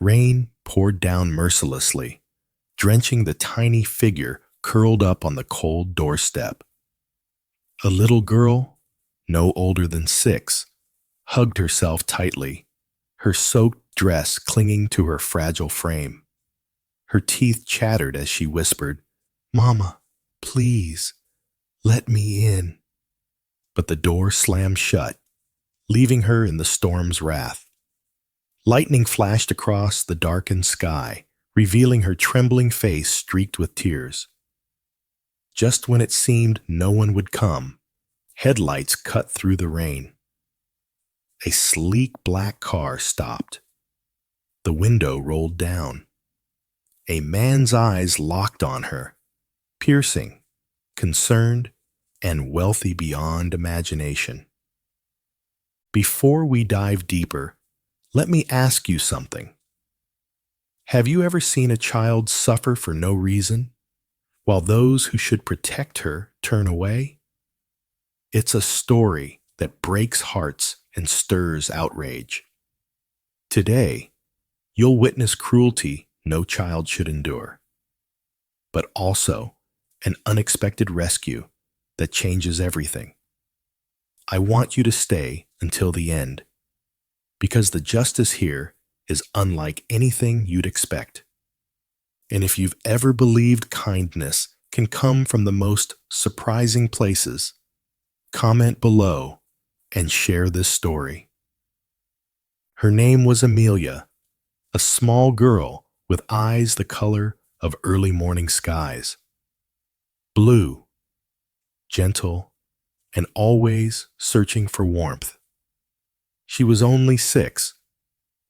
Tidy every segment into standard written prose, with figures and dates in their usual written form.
Rain poured down mercilessly, drenching the tiny figure curled up on the cold doorstep. A little girl, no older than 6, hugged herself tightly, her soaked dress clinging to her fragile frame. Her teeth chattered as she whispered, "Mama, please, let me in." But the door slammed shut, leaving her in the storm's wrath. Lightning flashed across the darkened sky, revealing her trembling face streaked with tears. Just when it seemed no one would come, headlights cut through the rain. A sleek black car stopped. The window rolled down. A man's eyes locked on her, piercing, concerned, and wealthy beyond imagination. Before we dive deeper, let me ask you something. Have you ever seen a child suffer for no reason, while those who should protect her turn away? It's a story that breaks hearts and stirs outrage. Today, you'll witness cruelty no child should endure, but also an unexpected rescue that changes everything. I want you to stay until the end, because the justice here is unlike anything you'd expect. And if you've ever believed kindness can come from the most surprising places, comment below and share this story. Her name was Amelia, a small girl with eyes the color of early morning skies. Blue, gentle, and always searching for warmth. She was only 6,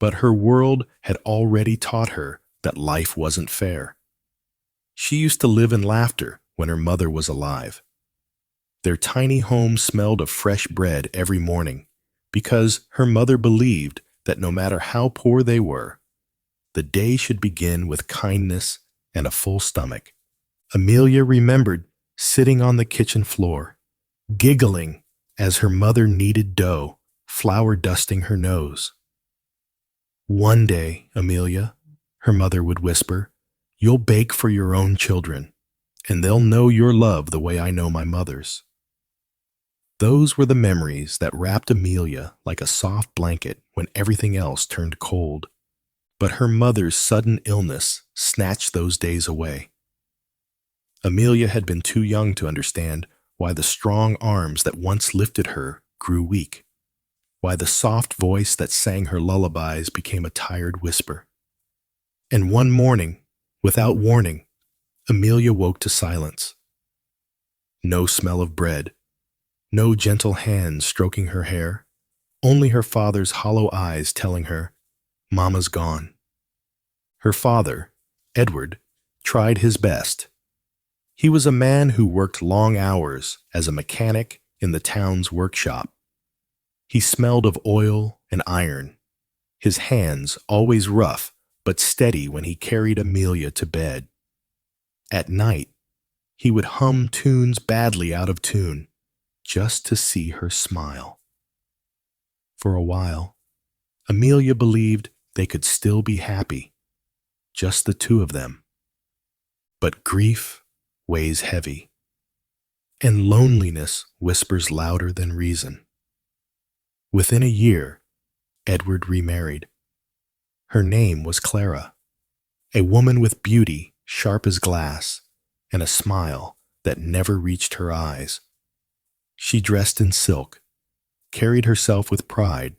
but her world had already taught her that life wasn't fair. She used to live in laughter when her mother was alive. Their tiny home smelled of fresh bread every morning because her mother believed that no matter how poor they were, the day should begin with kindness and a full stomach. Amelia remembered sitting on the kitchen floor, giggling as her mother kneaded dough, flour dusting her nose. "One day, Amelia," her mother would whisper, "you'll bake for your own children, and they'll know your love the way I know my mother's." Those were the memories that wrapped Amelia like a soft blanket when everything else turned cold. But her mother's sudden illness snatched those days away. Amelia had been too young to understand why the strong arms that once lifted her grew weak, why the soft voice that sang her lullabies became a tired whisper. And one morning, without warning, Amelia woke to silence. No smell of bread, no gentle hands stroking her hair, only her father's hollow eyes telling her, "Mama's gone." Her father, Edward, tried his best. He was a man who worked long hours as a mechanic in the town's workshop. He smelled of oil and iron, his hands always rough but steady when he carried Amelia to bed. At night, he would hum tunes badly out of tune just to see her smile. For a while, Amelia believed they could still be happy, just the two of them. But grief weighs heavy, and loneliness whispers louder than reason. Within a year, Edward remarried. Her name was Clara, a woman with beauty sharp as glass and a smile that never reached her eyes. She dressed in silk, carried herself with pride,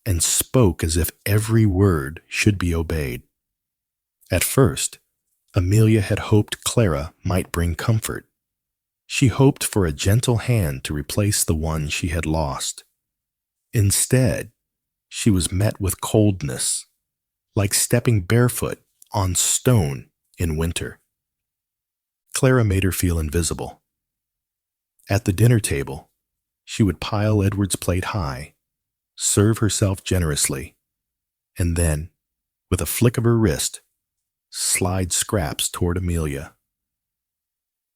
and spoke as if every word should be obeyed. At first, Amelia had hoped Clara might bring comfort. She hoped for a gentle hand to replace the one she had lost. Instead, she was met with coldness, like stepping barefoot on stone in winter. Clara made her feel invisible. At the dinner table, she would pile Edward's plate high, serve herself generously, and then, with a flick of her wrist, slide scraps toward Amelia.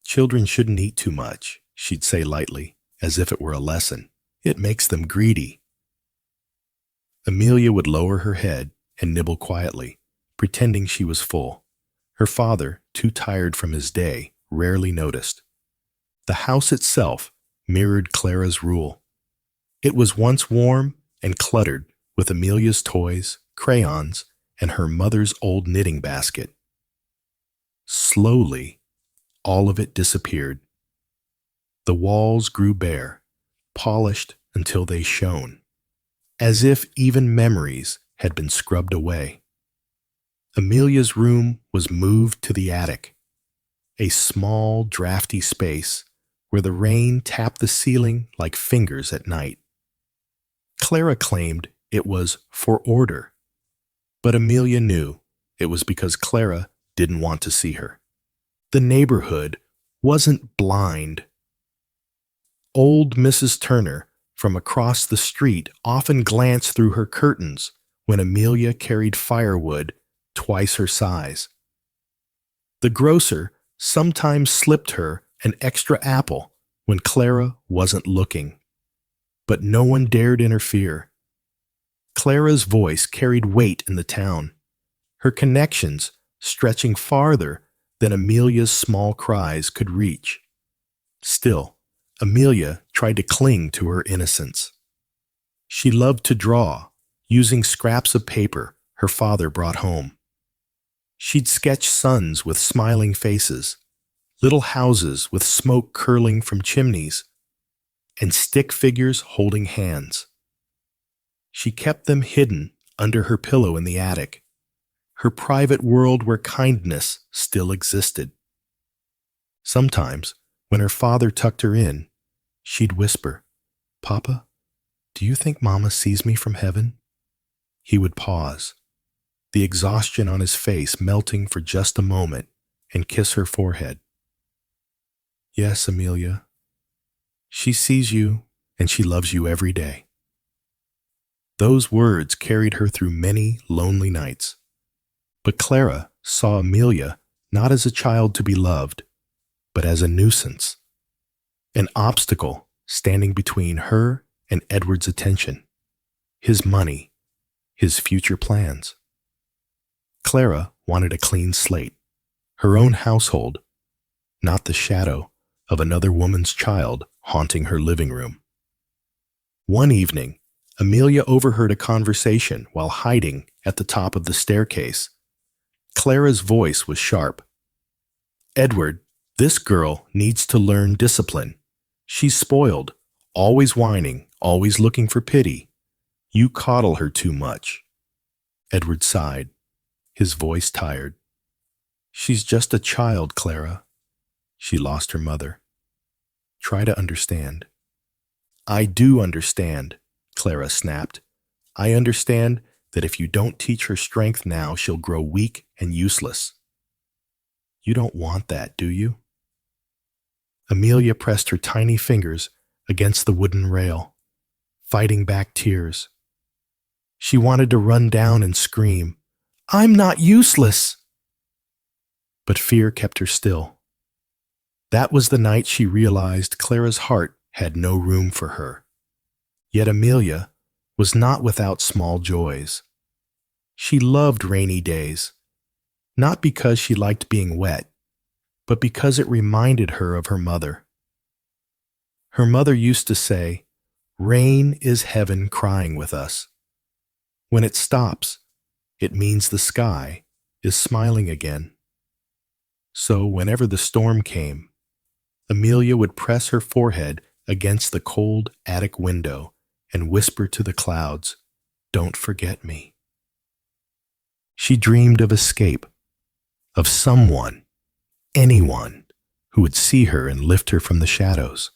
"Children shouldn't eat too much," she'd say lightly, as if it were a lesson. "It makes them greedy." Amelia would lower her head and nibble quietly, pretending she was full. Her father, too tired from his day, rarely noticed. The house itself mirrored Clara's rule. It was once warm and cluttered with Amelia's toys, crayons, and her mother's old knitting basket. Slowly, all of it disappeared. The walls grew bare, polished until they shone, as if even memories had been scrubbed away. Amelia's room was moved to the attic, a small, drafty space where the rain tapped the ceiling like fingers at night. Clara claimed it was for order, but Amelia knew it was because Clara didn't want to see her. The neighborhood wasn't blind. Old Mrs. Turner from across the street often glanced through her curtains when Amelia carried firewood twice her size. The grocer sometimes slipped her an extra apple when Clara wasn't looking, but no one dared interfere. Clara's voice carried weight in the town, her connections stretching farther than Amelia's small cries could reach. Still, Amelia tried to cling to her innocence. She loved to draw, using scraps of paper her father brought home. She'd sketch suns with smiling faces, little houses with smoke curling from chimneys, and stick figures holding hands. She kept them hidden under her pillow in the attic, her private world where kindness still existed. Sometimes, when her father tucked her in, she'd whisper, "Papa, do you think Mama sees me from heaven?" He would pause, the exhaustion on his face melting for just a moment, and kiss her forehead. "Yes, Amelia. She sees you, and she loves you every day." Those words carried her through many lonely nights. But Clara saw Amelia not as a child to be loved, but as a nuisance, an obstacle standing between her and Edward's attention, his money, his future plans. Clara wanted a clean slate, her own household, not the shadow of another woman's child haunting her living room. One evening, Amelia overheard a conversation while hiding at the top of the staircase. Clara's voice was sharp. "Edward, this girl needs to learn discipline. She's spoiled, always whining, always looking for pity. You coddle her too much." Edward sighed, his voice tired. "She's just a child, Clara. She lost her mother. Try to understand." "I do understand," Clara snapped. "I understand that if you don't teach her strength now, she'll grow weak and useless." "You don't want that, do you?" Amelia pressed her tiny fingers against the wooden rail, fighting back tears. She wanted to run down and scream, "I'm not useless!" But fear kept her still. That was the night she realized Clara's heart had no room for her. Yet Amelia was not without small joys. She loved rainy days, not because she liked being wet, but because it reminded her of her mother. Her mother used to say, "Rain is heaven crying with us. When it stops, it means the sky is smiling again." So whenever the storm came, Amelia would press her forehead against the cold attic window and whisper to the clouds, "Don't forget me." She dreamed of escape, of someone, anyone, who would see her and lift her from the shadows.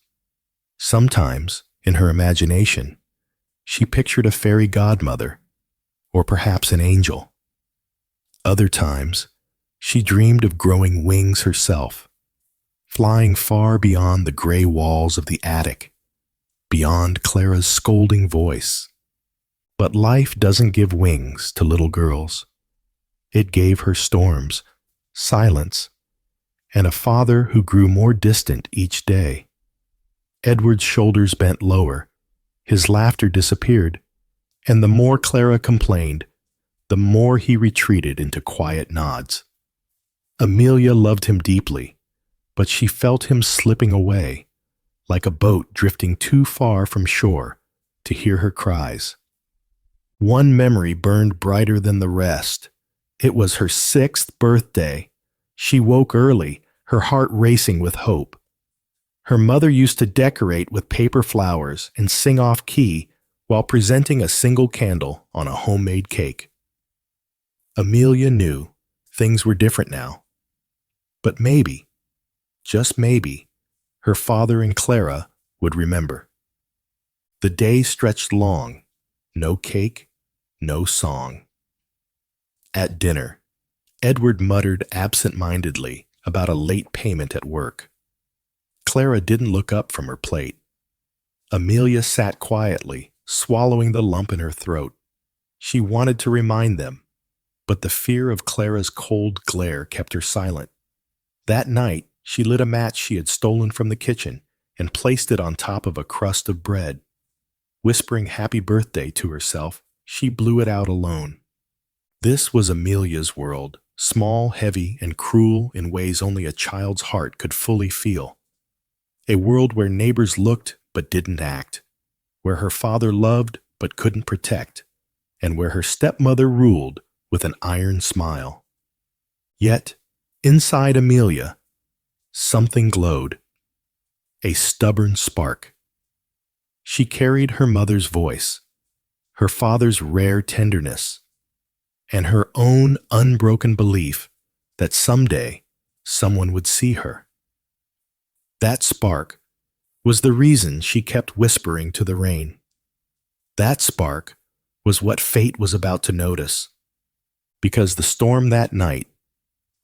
Sometimes, in her imagination, she pictured a fairy godmother, or perhaps an angel. Other times, she dreamed of growing wings herself, flying far beyond the gray walls of the attic, beyond Clara's scolding voice. But life doesn't give wings to little girls. It gave her storms, silence, and a father who grew more distant each day. Edward's shoulders bent lower, his laughter disappeared, and the more Clara complained, the more he retreated into quiet nods. Amelia loved him deeply, but she felt him slipping away, like a boat drifting too far from shore to hear her cries. One memory burned brighter than the rest. It was her 6th birthday. She woke early, her heart racing with hope. Her mother used to decorate with paper flowers and sing off key while presenting a single candle on a homemade cake. Amelia knew things were different now. But maybe, just maybe, her father and Clara would remember. The day stretched long, no cake, no song. At dinner, Edward muttered absent-mindedly about a late payment at work. Clara didn't look up from her plate. Amelia sat quietly, swallowing the lump in her throat. She wanted to remind them, but the fear of Clara's cold glare kept her silent. That night, she lit a match she had stolen from the kitchen and placed it on top of a crust of bread. Whispering happy birthday to herself, she blew it out alone. This was Amelia's world, small, heavy, and cruel in ways only a child's heart could fully feel. A world where neighbors looked but didn't act, where her father loved but couldn't protect, and where her stepmother ruled with an iron smile. Yet, inside Amelia, something glowed. A stubborn spark. She carried her mother's voice, her father's rare tenderness, and her own unbroken belief that someday someone would see her. That spark was the reason she kept whispering to the rain. That spark was what fate was about to notice, because the storm that night,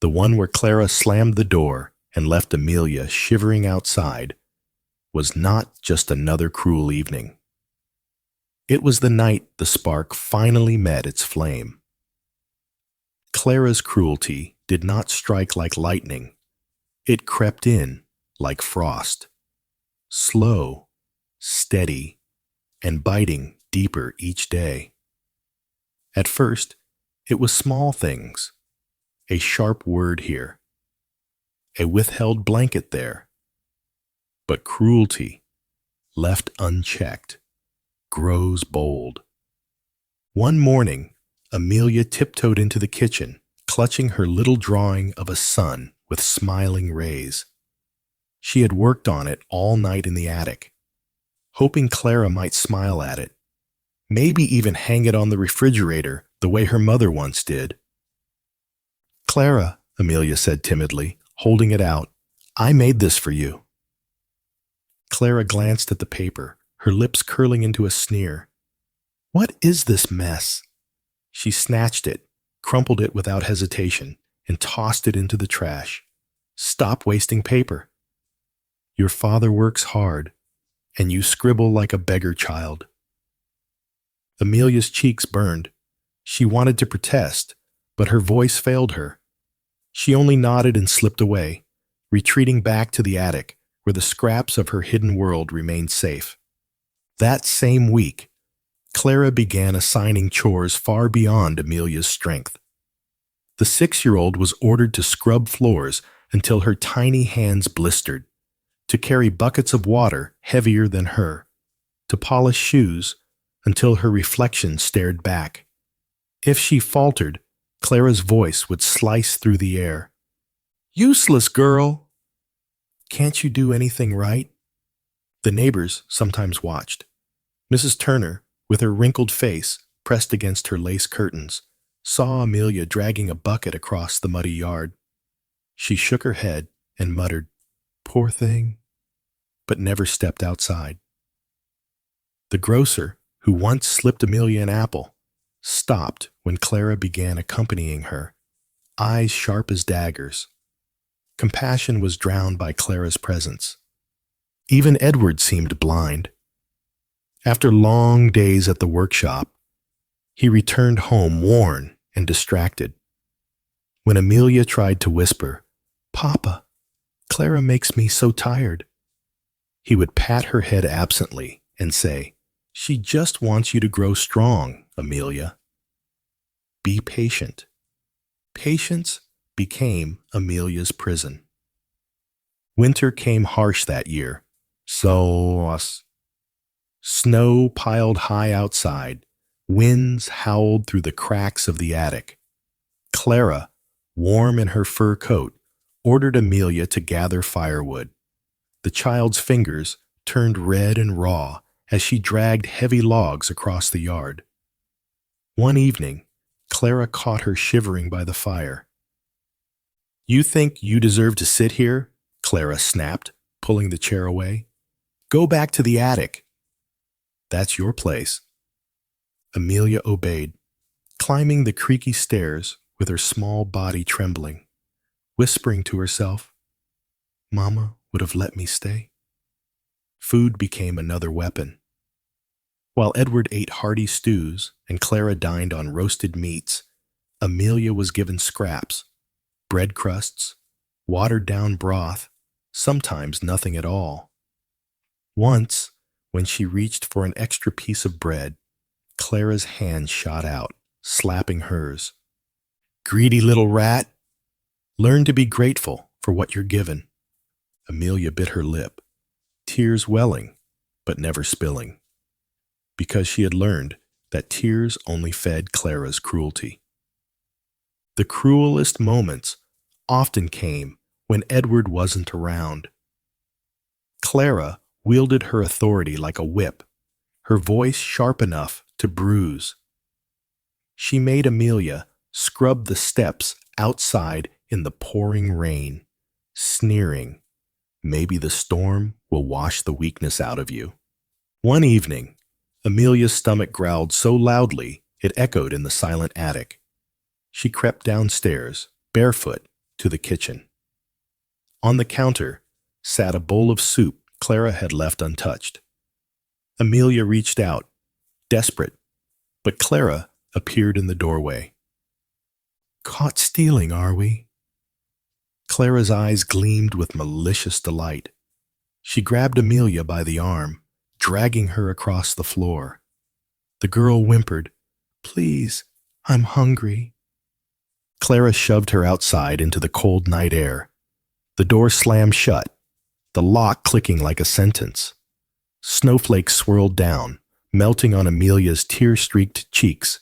the one where Clara slammed the door and left Amelia shivering outside, was not just another cruel evening. It was the night the spark finally met its flame. Clara's cruelty did not strike like lightning. It crept in like frost, slow, steady, and biting deeper each day. At first, it was small things, a sharp word here, a withheld blanket there. But cruelty, left unchecked, grows bold. One morning, Amelia tiptoed into the kitchen, clutching her little drawing of a sun with smiling rays. She had worked on it all night in the attic, hoping Clara might smile at it, maybe even hang it on the refrigerator the way her mother once did. "Clara," Amelia said timidly, holding it out, "I made this for you." Clara glanced at the paper, her lips curling into a sneer. "What is this mess?" She snatched it, crumpled it without hesitation, and tossed it into the trash. "Stop wasting paper. Your father works hard, and you scribble like a beggar child." Amelia's cheeks burned. She wanted to protest, but her voice failed her. She only nodded and slipped away, retreating back to the attic, where the scraps of her hidden world remained safe. That same week, Clara began assigning chores far beyond Amelia's strength. The 6-year-old was ordered to scrub floors until her tiny hands blistered, to carry buckets of water heavier than her, to polish shoes until her reflection stared back. If she faltered, Clara's voice would slice through the air. "Useless girl! Can't you do anything right?" The neighbors sometimes watched. Mrs. Turner, with her wrinkled face pressed against her lace curtains, saw Amelia dragging a bucket across the muddy yard. She shook her head and muttered, "Poor thing," but never stepped outside. The grocer, who once slipped Amelia an apple, stopped when Clara began accompanying her, eyes sharp as daggers. Compassion was drowned by Clara's presence. Even Edward seemed blind. After long days at the workshop, he returned home worn and distracted. When Amelia tried to whisper, "Papa, Clara makes me so tired," he would pat her head absently and say, "She just wants you to grow strong, Amelia." Be patient. Patience became Amelia's prison. Winter came harsh that year. Snow piled high outside. Winds howled through the cracks of the attic. Clara, warm in her fur coat, ordered Amelia to gather firewood. The child's fingers turned red and raw as she dragged heavy logs across the yard. One evening, Clara caught her shivering by the fire. "You think you deserve to sit here?" Clara snapped, pulling the chair away. "Go back to the attic." "That's your place." Amelia obeyed, climbing the creaky stairs with her small body trembling, whispering to herself, "Mama would have let me stay." Food became another weapon. While Edward ate hearty stews and Clara dined on roasted meats, Amelia was given scraps, bread crusts, watered-down broth, sometimes nothing at all. Once, when she reached for an extra piece of bread, Clara's hand shot out, slapping hers. "Greedy little rat! Learn to be grateful for what you're given." Amelia bit her lip, tears welling, but never spilling, because she had learned that tears only fed Clara's cruelty. The cruelest moments often came when Edward wasn't around. Clara wielded her authority like a whip, her voice sharp enough to bruise. She made Amelia scrub the steps outside in the pouring rain, sneering, "Maybe the storm will wash the weakness out of you." One evening, Amelia's stomach growled so loudly it echoed in the silent attic. She crept downstairs, barefoot, to the kitchen. On the counter sat a bowl of soup Clara had left untouched. Amelia reached out, desperate, but Clara appeared in the doorway. "Caught stealing, are we?" Clara's eyes gleamed with malicious delight. She grabbed Amelia by the arm, dragging her across the floor. The girl whimpered, "Please, I'm hungry." Clara shoved her outside into the cold night air. The door slammed shut, the lock clicking like a sentence. Snowflakes swirled down, melting on Amelia's tear-streaked cheeks.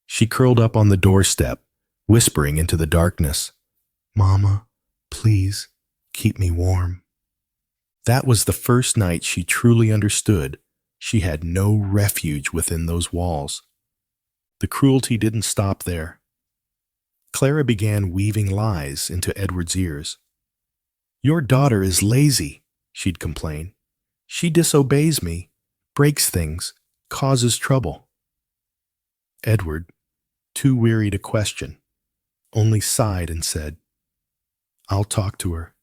She curled up on the doorstep, whispering into the darkness, "Mama, please, keep me warm." That was the first night she truly understood she had no refuge within those walls. The cruelty didn't stop there. Clara began weaving lies into Edward's ears. "Your daughter is lazy," she'd complain. "She disobeys me, breaks things, causes trouble." Edward, too weary to question, only sighed and said, "I'll talk to her."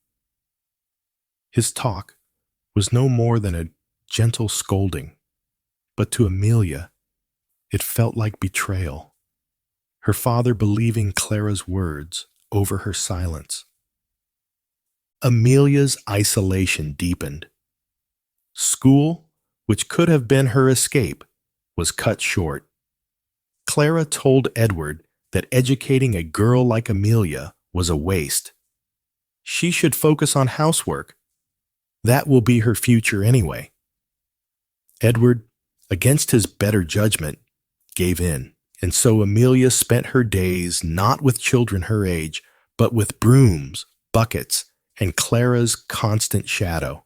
His talk was no more than a gentle scolding, but to Amelia, it felt like betrayal. Her father believing Clara's words over her silence. Amelia's isolation deepened. School, which could have been her escape, was cut short. Clara told Edward that educating a girl like Amelia was a waste. She should focus on housework. That will be her future anyway. Edward, against his better judgment, gave in. And so Amelia spent her days not with children her age, but with brooms, buckets, and Clara's constant shadow.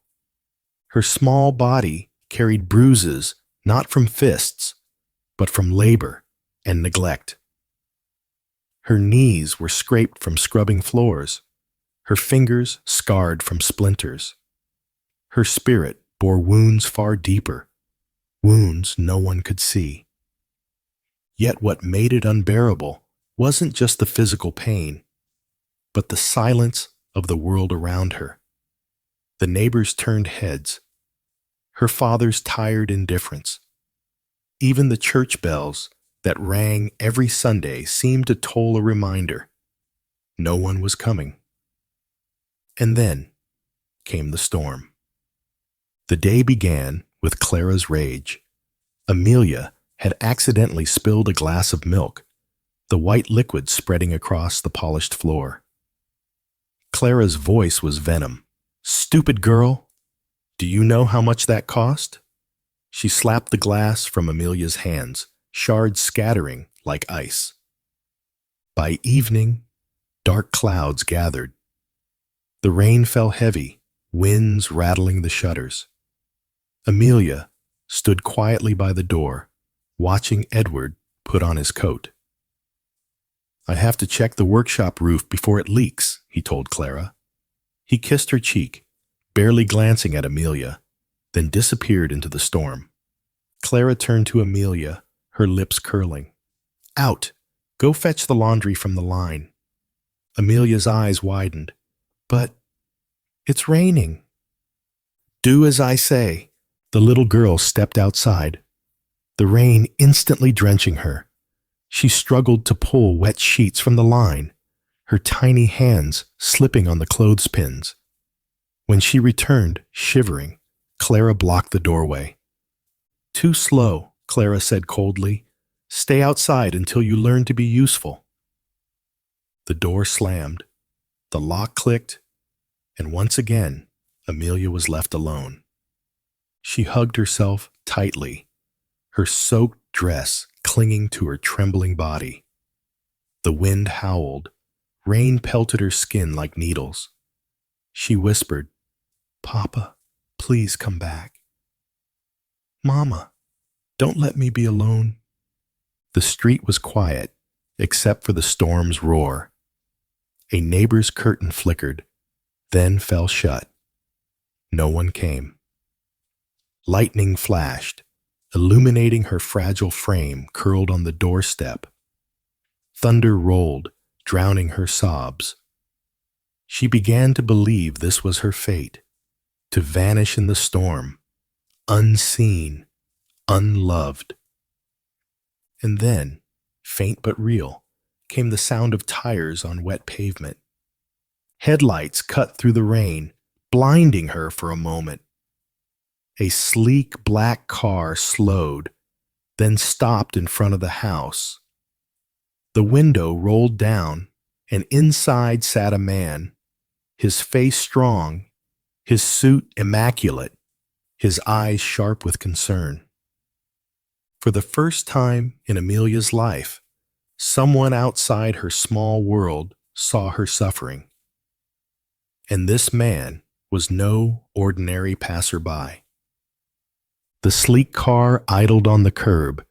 Her small body carried bruises not from fists, but from labor and neglect. Her knees were scraped from scrubbing floors, her fingers scarred from splinters. Her spirit bore wounds far deeper, wounds no one could see. Yet what made it unbearable wasn't just the physical pain, but the silence of the world around her. The neighbors turned heads, her father's tired indifference. Even the church bells that rang every Sunday seemed to toll a reminder. No one was coming. And then came the storm. The day began with Clara's rage. Amelia had accidentally spilled a glass of milk. the white liquid spreading across the polished floor. Clara's voice was venom. "Stupid girl! Do you know how much that cost?" She slapped the glass from Amelia's hands, shards scattering like ice. By evening, dark clouds gathered. The rain fell heavy, winds rattling the shutters. Amelia stood quietly by the door, watching Edward put on his coat. "I have to check the workshop roof before it leaks," he told Clara. He kissed her cheek, barely glancing at Amelia, then disappeared into the storm. Clara turned to Amelia, her lips curling. "Out! Go fetch the laundry from the line." Amelia's eyes widened. "But it's raining." "Do as I say." The little girl stepped outside, the rain instantly drenching her. She struggled to pull wet sheets from the line, her tiny hands slipping on the clothespins. When she returned, shivering, Clara blocked the doorway. "Too slow," Clara said coldly. "Stay outside until you learn to be useful." The door slammed, the lock clicked, and once again, Amelia was left alone. She hugged herself tightly, her soaked dress clinging to her trembling body. The wind howled, rain pelted her skin like needles. She whispered, "Papa, please come back." "Mama, don't let me be alone." The street was quiet, except for the storm's roar. A neighbor's curtain flickered, then fell shut. No one came. Lightning flashed, illuminating her fragile frame curled on the doorstep. Thunder rolled, drowning her sobs. She began to believe this was her fate, to vanish in the storm, unseen, unloved. And then, faint but real, came the sound of tires on wet pavement. Headlights cut through the rain, blinding her for a moment. A sleek black car slowed, then stopped in front of the house. The window rolled down, and inside sat a man, his face strong, his suit immaculate, his eyes sharp with concern. For the first time in Amelia's life, someone outside her small world saw her suffering. And this man was no ordinary passerby. The sleek car idled on the curb,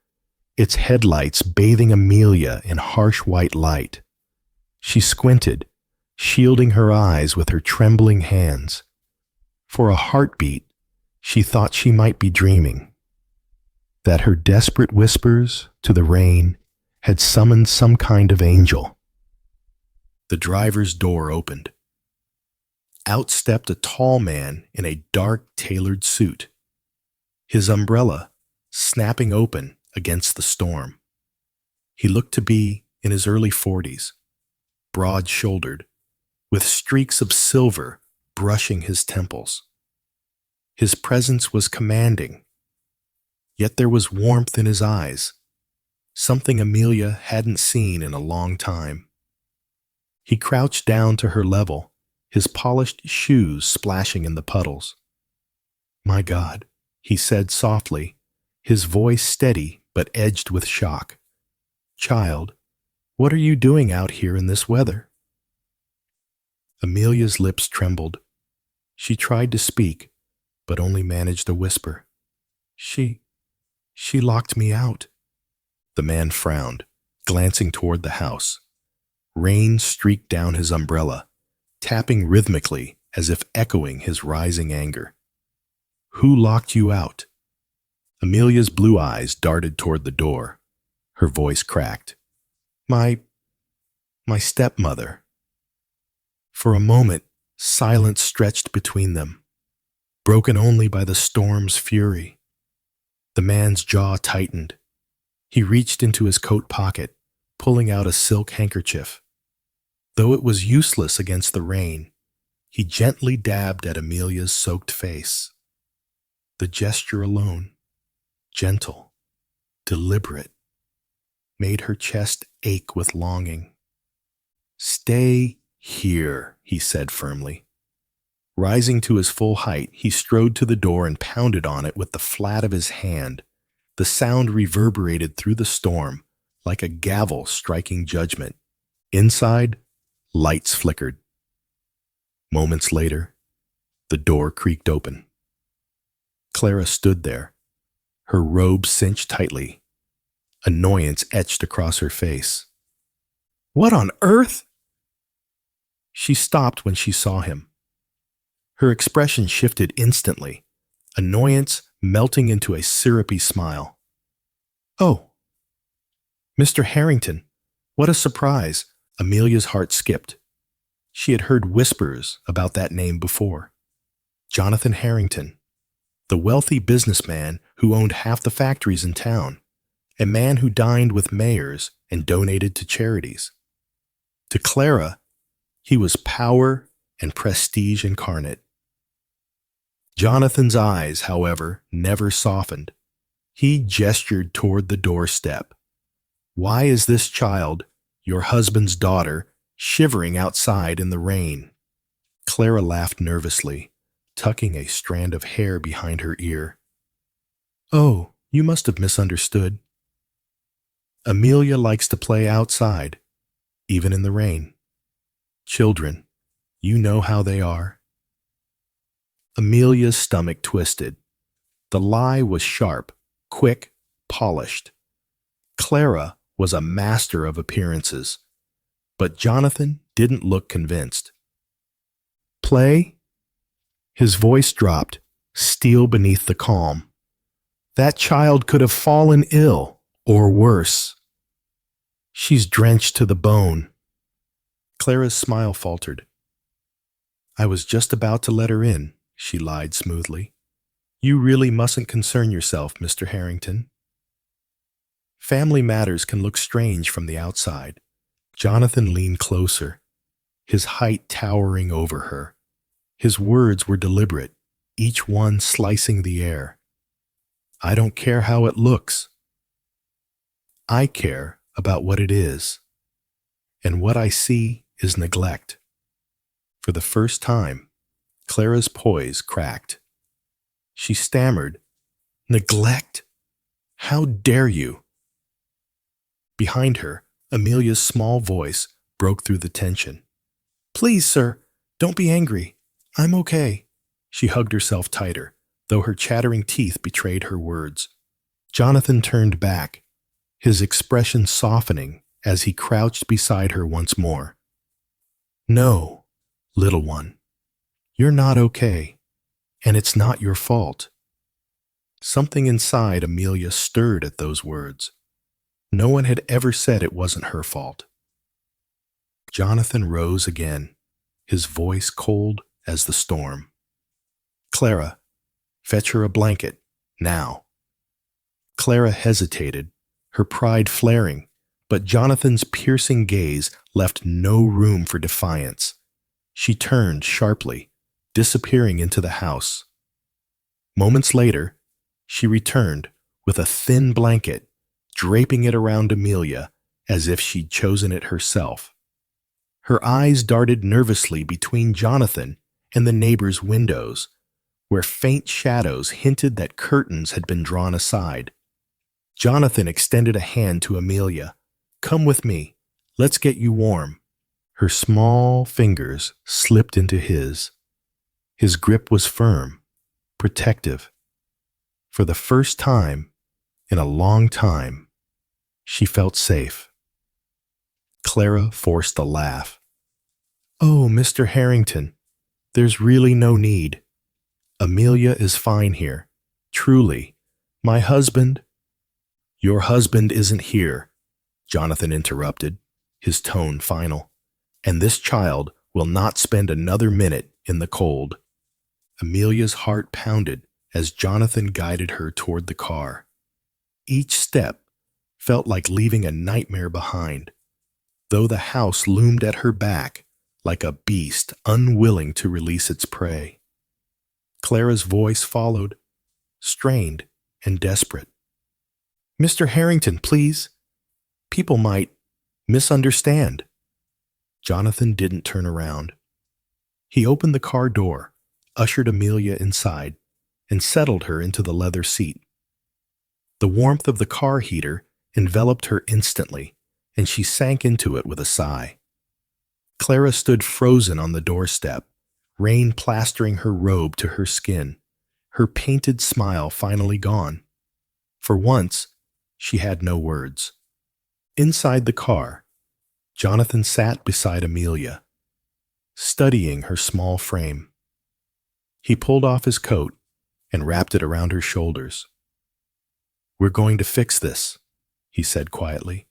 its headlights bathing Amelia in harsh white light. She squinted, shielding her eyes with her trembling hands. For a heartbeat, she thought she might be dreaming, that her desperate whispers to the rain had summoned some kind of angel. The driver's door opened. Out stepped a tall man in a dark, tailored suit, his umbrella snapping open against the storm. He looked to be in his early 40s, broad-shouldered, with streaks of silver brushing his temples. His presence was commanding, yet there was warmth in his eyes, something Amelia hadn't seen in a long time. He crouched down to her level, his polished shoes splashing in the puddles. "My God," he said softly, his voice steady but edged with shock. "Child, what are you doing out here in this weather?" Amelia's lips trembled. She tried to speak, but only managed a whisper. She locked me out." The man frowned, glancing toward the house. Rain streaked down his umbrella, tapping rhythmically as if echoing his rising anger. "Who locked you out?" Amelia's blue eyes darted toward the door. Her voice cracked. My stepmother." For a moment, silence stretched between them, broken only by the storm's fury. The man's jaw tightened. He reached into his coat pocket, pulling out a silk handkerchief. Though it was useless against the rain, he gently dabbed at Amelia's soaked face. The gesture alone, gentle, deliberate, made her chest ache with longing. "Stay here," he said firmly. Rising to his full height, he strode to the door and pounded on it with the flat of his hand. The sound reverberated through the storm, like a gavel striking judgment. Inside, lights flickered. Moments later, the door creaked open. Clara stood there, her robe cinched tightly. Annoyance etched across her face. "What on earth?" She stopped when she saw him. Her expression shifted instantly, annoyance melting into a syrupy smile. "Oh, Mr. Harrington, what a surprise!" Amelia's heart skipped. She had heard whispers about that name before. Jonathan Harrington, the wealthy businessman who owned half the factories in town, a man who dined with mayors and donated to charities. To Clara, he was power and prestige incarnate. Jonathan's eyes, however, never softened. He gestured toward the doorstep. "Why is this child, your husband's daughter, shivering outside in the rain?" Clara laughed nervously, tucking a strand of hair behind her ear. "Oh, you must have misunderstood. Amelia likes to play outside, even in the rain. Children, you know how they are." Amelia's stomach twisted. The lie was sharp, quick, polished. Clara was a master of appearances, but Jonathan didn't look convinced. "Play?" His voice dropped, steel beneath the calm. "That child could have fallen ill, or worse. She's drenched to the bone." Clara's smile faltered. "I was just about to let her in," she lied smoothly. "You really mustn't concern yourself, Mr. Harrington. Family matters can look strange from the outside." Jonathan leaned closer, his height towering over her. His words were deliberate, each one slicing the air. "I don't care how it looks. I care about what it is. And what I see is neglect." For the first time, Clara's poise cracked. She stammered, "Neglect? How dare you?" Behind her, Amelia's small voice broke through the tension. "Please, sir, don't be angry. I'm okay." She hugged herself tighter, though her chattering teeth betrayed her words. Jonathan turned back, his expression softening as he crouched beside her once more. "No, little one, you're not okay, and it's not your fault." Something inside Amelia stirred at those words. No one had ever said it wasn't her fault. Jonathan rose again, his voice cold as the storm. "Clara, fetch her a blanket, now." Clara hesitated, her pride flaring, but Jonathan's piercing gaze left no room for defiance. She turned sharply, disappearing into the house. Moments later, she returned with a thin blanket, draping it around Amelia as if she'd chosen it herself. Her eyes darted nervously between Jonathan and the neighbors' windows, where faint shadows hinted that curtains had been drawn aside. Jonathan extended a hand to Amelia. "Come with me. Let's get you warm." Her small fingers slipped into his. His grip was firm, protective. For the first time in a long time, she felt safe. Clara forced a laugh. "Oh, Mr. Harrington, there's really no need. Amelia is fine here. Truly. My husband—" "Your husband isn't here," Jonathan interrupted, his tone final. "And this child will not spend another minute in the cold." Amelia's heart pounded as Jonathan guided her toward the car. Each step felt like leaving a nightmare behind, though the house loomed at her back like a beast unwilling to release its prey. Clara's voice followed, strained and desperate. "Mr. Harrington, please. People might misunderstand. Jonathan didn't turn around. He opened the car door, ushered Amelia inside, and settled her into the leather seat. The warmth of the car heater enveloped her instantly, and she sank into it with a sigh. Clara stood frozen on the doorstep, rain plastering her robe to her skin, her painted smile finally gone. For once, she had no words. Inside the car, Jonathan sat beside Amelia, studying her small frame. He pulled off his coat and wrapped it around her shoulders. "We're going to fix this," he said quietly.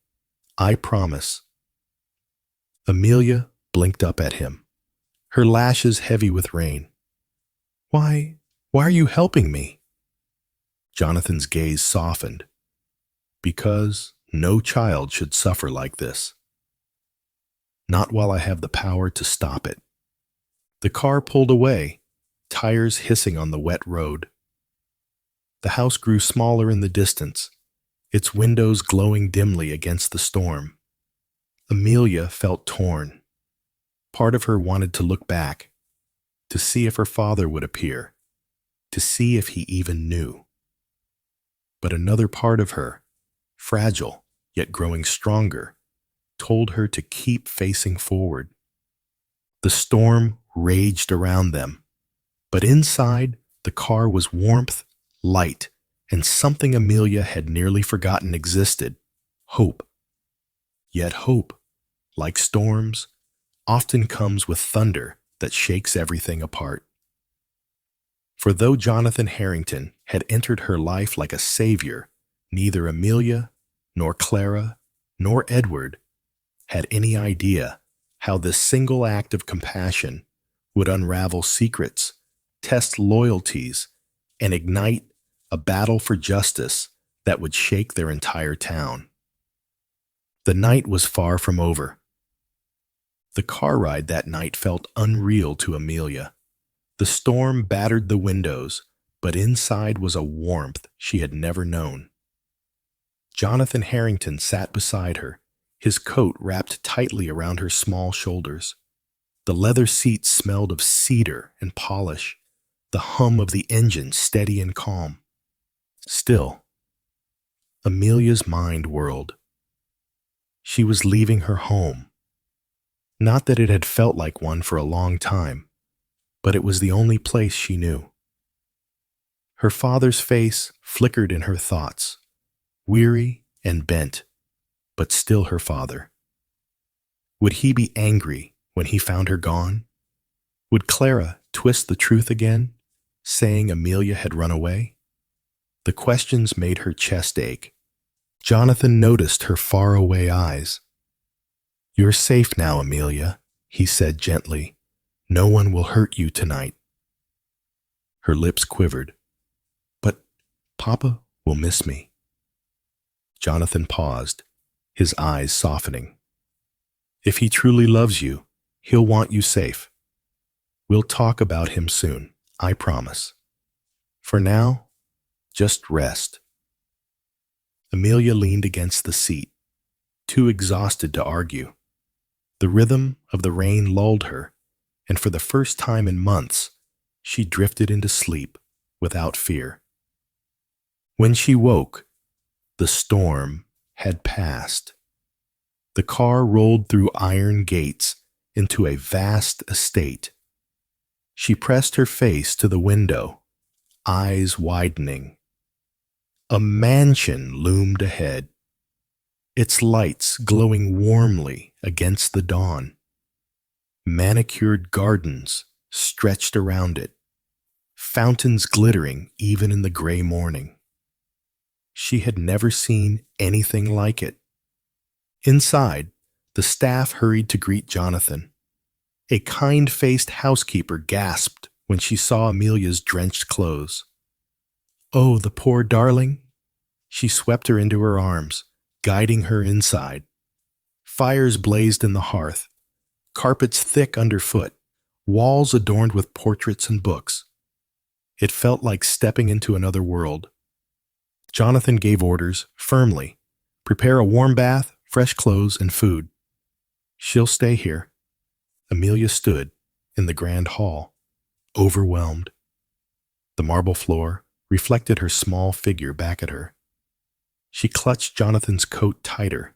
"I promise." Amelia blinked up at him, her lashes heavy with rain. Why are you helping me?" Jonathan's gaze softened. "Because no child should suffer like this. Not while I have the power to stop it." The car pulled away, tires hissing on the wet road. The house grew smaller in the distance, its windows glowing dimly against the storm. Amelia felt torn. Part of her wanted to look back, to see if her father would appear, to see if he even knew. But another part of her, fragile yet growing stronger, told her to keep facing forward. The storm raged around them, but inside the car was warmth, light, and something Amelia had nearly forgotten existed: hope. Yet hope, like storms, often comes with thunder that shakes everything apart. For though Jonathan Harrington had entered her life like a savior, neither Amelia, nor Clara, nor Edward had any idea how this single act of compassion would unravel secrets, test loyalties, and ignite a battle for justice that would shake their entire town. The night was far from over. The car ride that night felt unreal to Amelia. The storm battered the windows, but inside was a warmth she had never known. Jonathan Harrington sat beside her, his coat wrapped tightly around her small shoulders. The leather seat smelled of cedar and polish, the hum of the engine steady and calm. Still, Amelia's mind whirled. She was leaving her home. Not that it had felt like one for a long time, but it was the only place she knew. Her father's face flickered in her thoughts, weary and bent, but still her father. Would he be angry when he found her gone? Would Clara twist the truth again, saying Amelia had run away? The questions made her chest ache. Jonathan noticed her faraway eyes. "You're safe now, Amelia," he said gently. "No one will hurt you tonight." Her lips quivered. "But Papa will miss me." Jonathan paused, his eyes softening. "If he truly loves you, he'll want you safe. We'll talk about him soon, I promise. For now, just rest." Amelia leaned against the seat, too exhausted to argue. The rhythm of the rain lulled her, and for the first time in months, she drifted into sleep without fear. When she woke, the storm had passed. The car rolled through iron gates into a vast estate. She pressed her face to the window, eyes widening. A mansion loomed ahead, its lights glowing warmly against the dawn. Manicured gardens stretched around it, fountains glittering even in the gray morning. She had never seen anything like it. Inside, the staff hurried to greet Jonathan. A kind-faced housekeeper gasped when she saw Amelia's drenched clothes. "Oh, the poor darling!" She swept her into her arms, guiding her inside. Fires blazed in the hearth, carpets thick underfoot, walls adorned with portraits and books. It felt like stepping into another world. Jonathan gave orders, firmly. "Prepare a warm bath, fresh clothes and food. She'll stay here. Amelia stood in the grand hall, overwhelmed. The marble floor reflected her small figure back at her. She clutched Jonathan's coat tighter,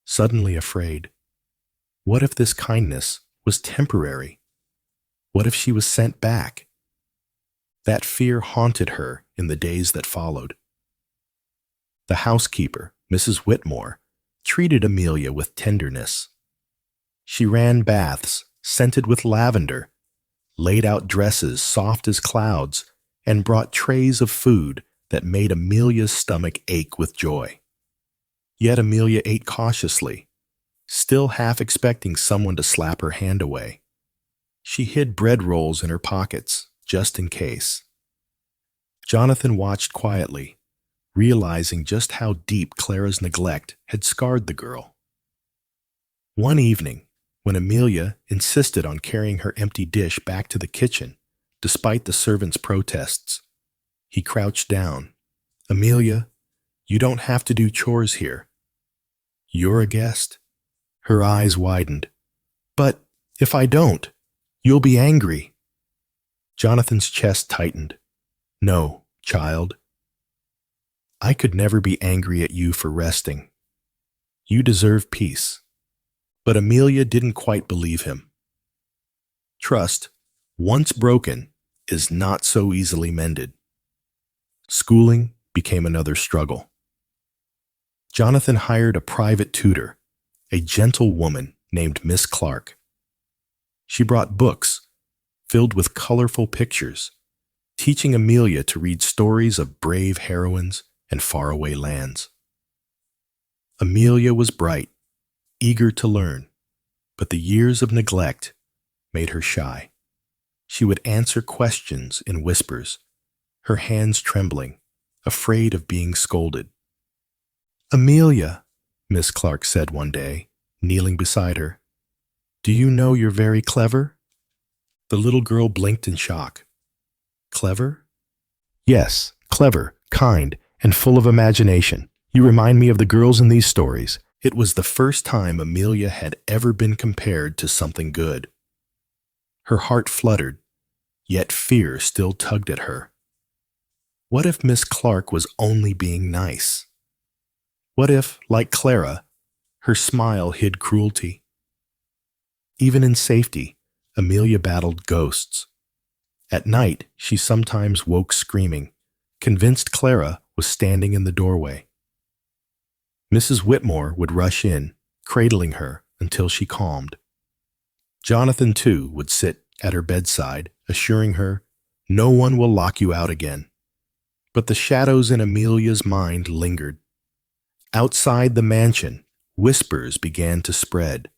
suddenly afraid. What if this kindness was temporary? What if she was sent back? That fear haunted her in the days that followed. The housekeeper, Mrs. Whitmore, treated Amelia with tenderness. She ran baths scented with lavender, laid out dresses soft as clouds, and brought trays of food that made Amelia's stomach ache with joy. Yet Amelia ate cautiously, still half expecting someone to slap her hand away. She hid bread rolls in her pockets, just in case. Jonathan watched quietly, realizing just how deep Clara's neglect had scarred the girl. One evening, when Amelia insisted on carrying her empty dish back to the kitchen, despite the servant's protests, he crouched down. "Amelia, you don't have to do chores here. You're a guest." Her eyes widened. "But if I don't, you'll be angry." Jonathan's chest tightened. "No, child. I could never be angry at you for resting. You deserve peace." But Amelia didn't quite believe him. Trust, once broken, is not so easily mended. Schooling became another struggle. Jonathan hired a private tutor, a gentle woman named Miss Clark. She brought books filled with colorful pictures, teaching Amelia to read stories of brave heroines and faraway lands. Amelia was bright, eager to learn, but the years of neglect made her shy. She would answer questions in whispers, her hands trembling, afraid of being scolded. "Amelia," Miss Clark said one day, kneeling beside her, "do you know you're very clever?" The little girl blinked in shock. "Clever?" "Yes, clever, kind, and full of imagination. You remind me of the girls in these stories." It was the first time Amelia had ever been compared to something good. Her heart fluttered, yet fear still tugged at her. What if Miss Clark was only being nice? What if, like Clara, her smile hid cruelty? Even in safety, Amelia battled ghosts. At night, she sometimes woke screaming, convinced Clara was standing in the doorway. Mrs. Whitmore would rush in, cradling her until she calmed. Jonathan, too, would sit at her bedside, assuring her, "No one will lock you out again." But the shadows in Amelia's mind lingered. Outside the mansion, whispers began to spread.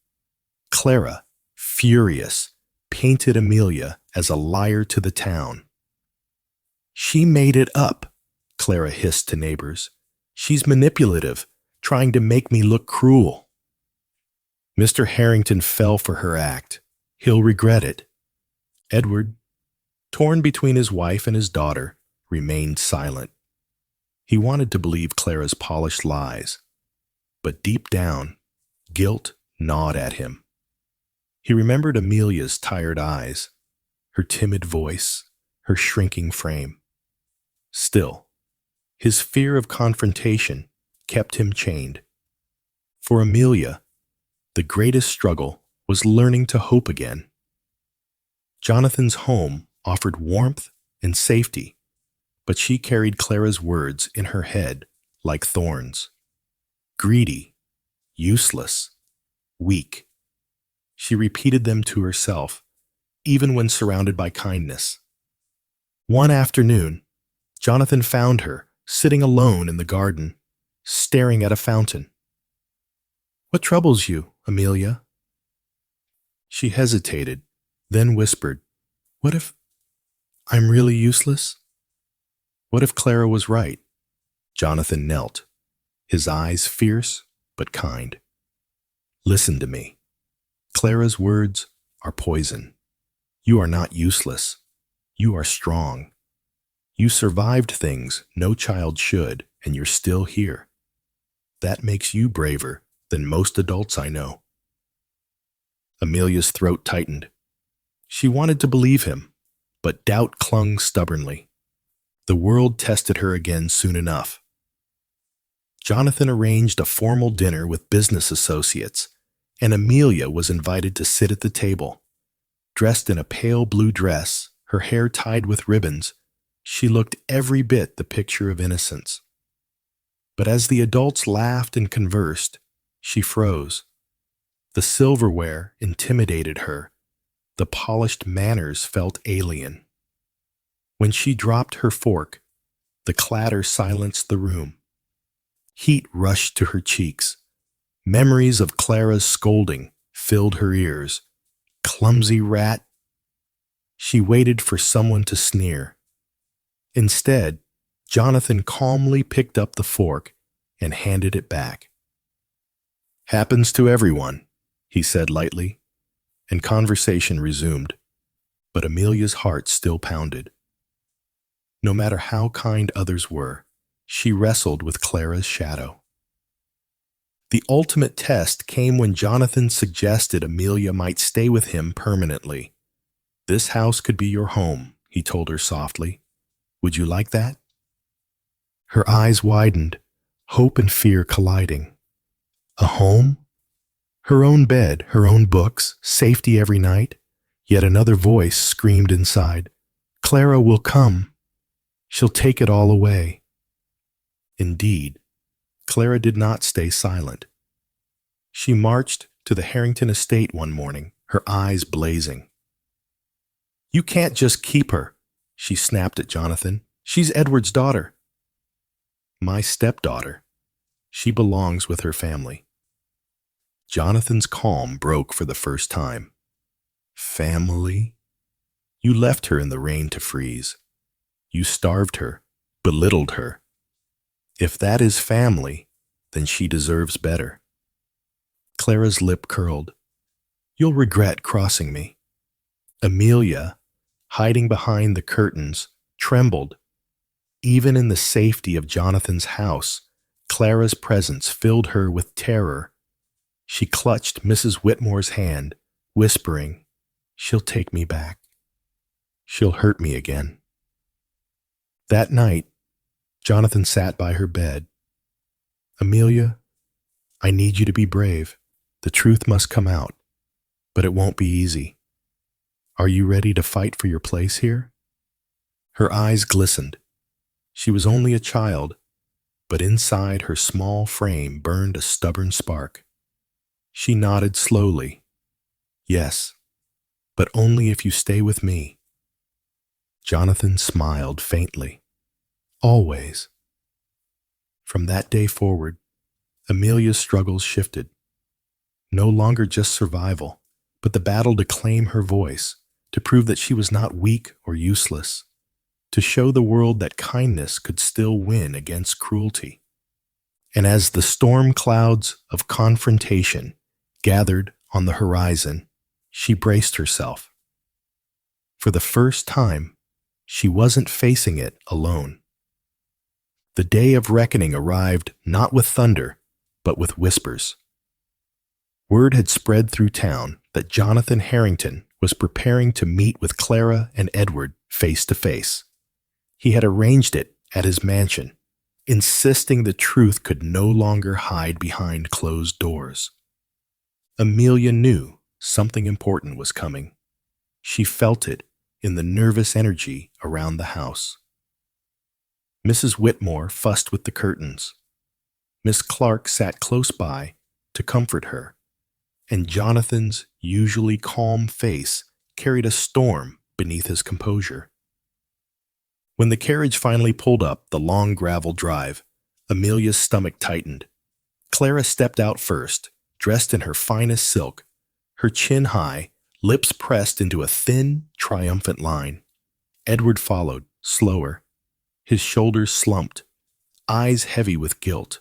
Clara, furious, painted Amelia as a liar to the town. "She made it up," Clara hissed to neighbors. "She's manipulative, trying to make me look cruel." Mr. Harrington fell for her act. He'll regret it. Edward, torn between his wife and his daughter, remained silent. He wanted to believe Clara's polished lies, but deep down, guilt gnawed at him. He remembered Amelia's tired eyes, her timid voice, her shrinking frame. Still, his fear of confrontation kept him chained. For Amelia, the greatest struggle was learning to hope again. Jonathan's home offered warmth and safety, but she carried Clara's words in her head like thorns. Greedy, useless, weak. She repeated them to herself, even when surrounded by kindness. One afternoon, Jonathan found her sitting alone in the garden, staring at a fountain. "What troubles you, Amelia?" She hesitated, then whispered, "What if I'm really useless? What if Clara was right?" Jonathan knelt, his eyes fierce but kind. "Listen to me. Clara's words are poison. You are not useless. You are strong. You survived things no child should, and you're still here. That makes you braver than most adults I know." Amelia's throat tightened. She wanted to believe him, but doubt clung stubbornly. The world tested her again soon enough. Jonathan arranged a formal dinner with business associates, and Amelia was invited to sit at the table. Dressed in a pale blue dress, her hair tied with ribbons, she looked every bit the picture of innocence. But as the adults laughed and conversed, she froze. The silverware intimidated her. The polished manners felt alien. When she dropped her fork, the clatter silenced the room. Heat rushed to her cheeks. Memories of Clara's scolding filled her ears. Clumsy rat. She waited for someone to sneer. Instead, Jonathan calmly picked up the fork and handed it back. "Happens to everyone," he said lightly, and conversation resumed. But Amelia's heart still pounded. No matter how kind others were, she wrestled with Clara's shadow. The ultimate test came when Jonathan suggested Amelia might stay with him permanently. "This house could be your home," he told her softly. "Would you like that?" Her eyes widened, hope and fear colliding. A home? Her own bed, her own books, safety every night. Yet another voice screamed inside. "Clara will come. She'll take it all away." Indeed, Clara did not stay silent. She marched to the Harrington estate one morning, her eyes blazing. "You can't just keep her," she snapped at Jonathan. "She's Edward's daughter." "My stepdaughter. She belongs with her family." Jonathan's calm broke for the first time. "Family? You left her in the rain to freeze. You starved her, belittled her. If that is family, then she deserves better." Clara's lip curled. "You'll regret crossing me." Amelia, hiding behind the curtains, trembled. Even in the safety of Jonathan's house, Clara's presence filled her with terror. She clutched Mrs. Whitmore's hand, whispering, "She'll take me back. She'll hurt me again." That night, Jonathan sat by her bed. "Amelia, I need you to be brave. The truth must come out, but it won't be easy. Are you ready to fight for your place here?" Her eyes glistened. She was only a child, but inside her small frame burned a stubborn spark. She nodded slowly. "Yes, but only if you stay with me." Jonathan smiled faintly. "Always." From that day forward, Amelia's struggles shifted. No longer just survival, but the battle to claim her voice, to prove that she was not weak or useless, to show the world that kindness could still win against cruelty. And as the storm clouds of confrontation gathered on the horizon, she braced herself. For the first time, she wasn't facing it alone. The day of reckoning arrived not with thunder, but with whispers. Word had spread through town that Jonathan Harrington was preparing to meet with Clara and Edward face to face. He had arranged it at his mansion, insisting the truth could no longer hide behind closed doors. Amelia knew something important was coming. She felt it in the nervous energy around the house. Mrs. Whitmore fussed with the curtains. Miss Clark sat close by to comfort her, and Jonathan's usually calm face carried a storm beneath his composure. When the carriage finally pulled up the long gravel drive, Amelia's stomach tightened. Clara stepped out first, dressed in her finest silk, her chin high, lips pressed into a thin, triumphant line. Edward followed, slower, his shoulders slumped, eyes heavy with guilt.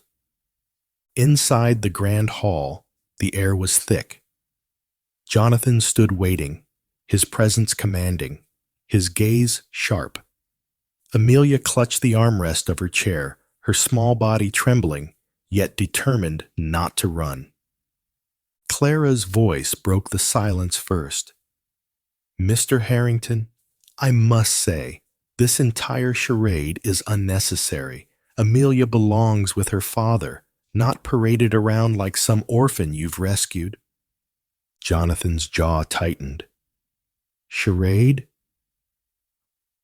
Inside the grand hall, the air was thick. Jonathan stood waiting, his presence commanding, his gaze sharp. Amelia clutched the armrest of her chair, her small body trembling, yet determined not to run. Clara's voice broke the silence first. Mr. Harrington, I must say, this entire charade is unnecessary. Amelia belongs with her father, not paraded around like some orphan you've rescued. Jonathan's jaw tightened. Charade?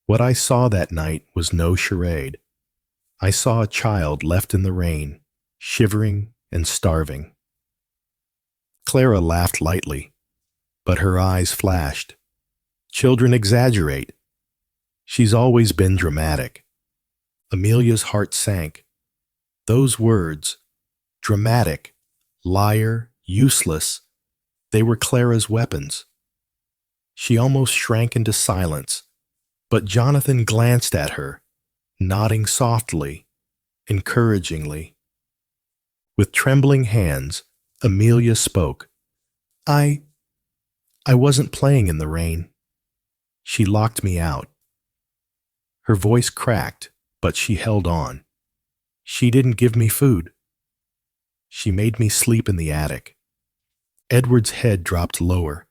What I saw that night was no charade. I saw a child left in the rain, shivering and starving. Clara laughed lightly, but her eyes flashed. Children exaggerate. She's always been dramatic. Amelia's heart sank. Those words, dramatic, liar, useless, they were Clara's weapons. She almost shrank into silence, but Jonathan glanced at her, nodding softly, encouragingly. With trembling hands, Amelia spoke. I wasn't playing in the rain. She locked me out. Her voice cracked, but she held on. She didn't give me food. She made me sleep in the attic. Edward's head dropped lower.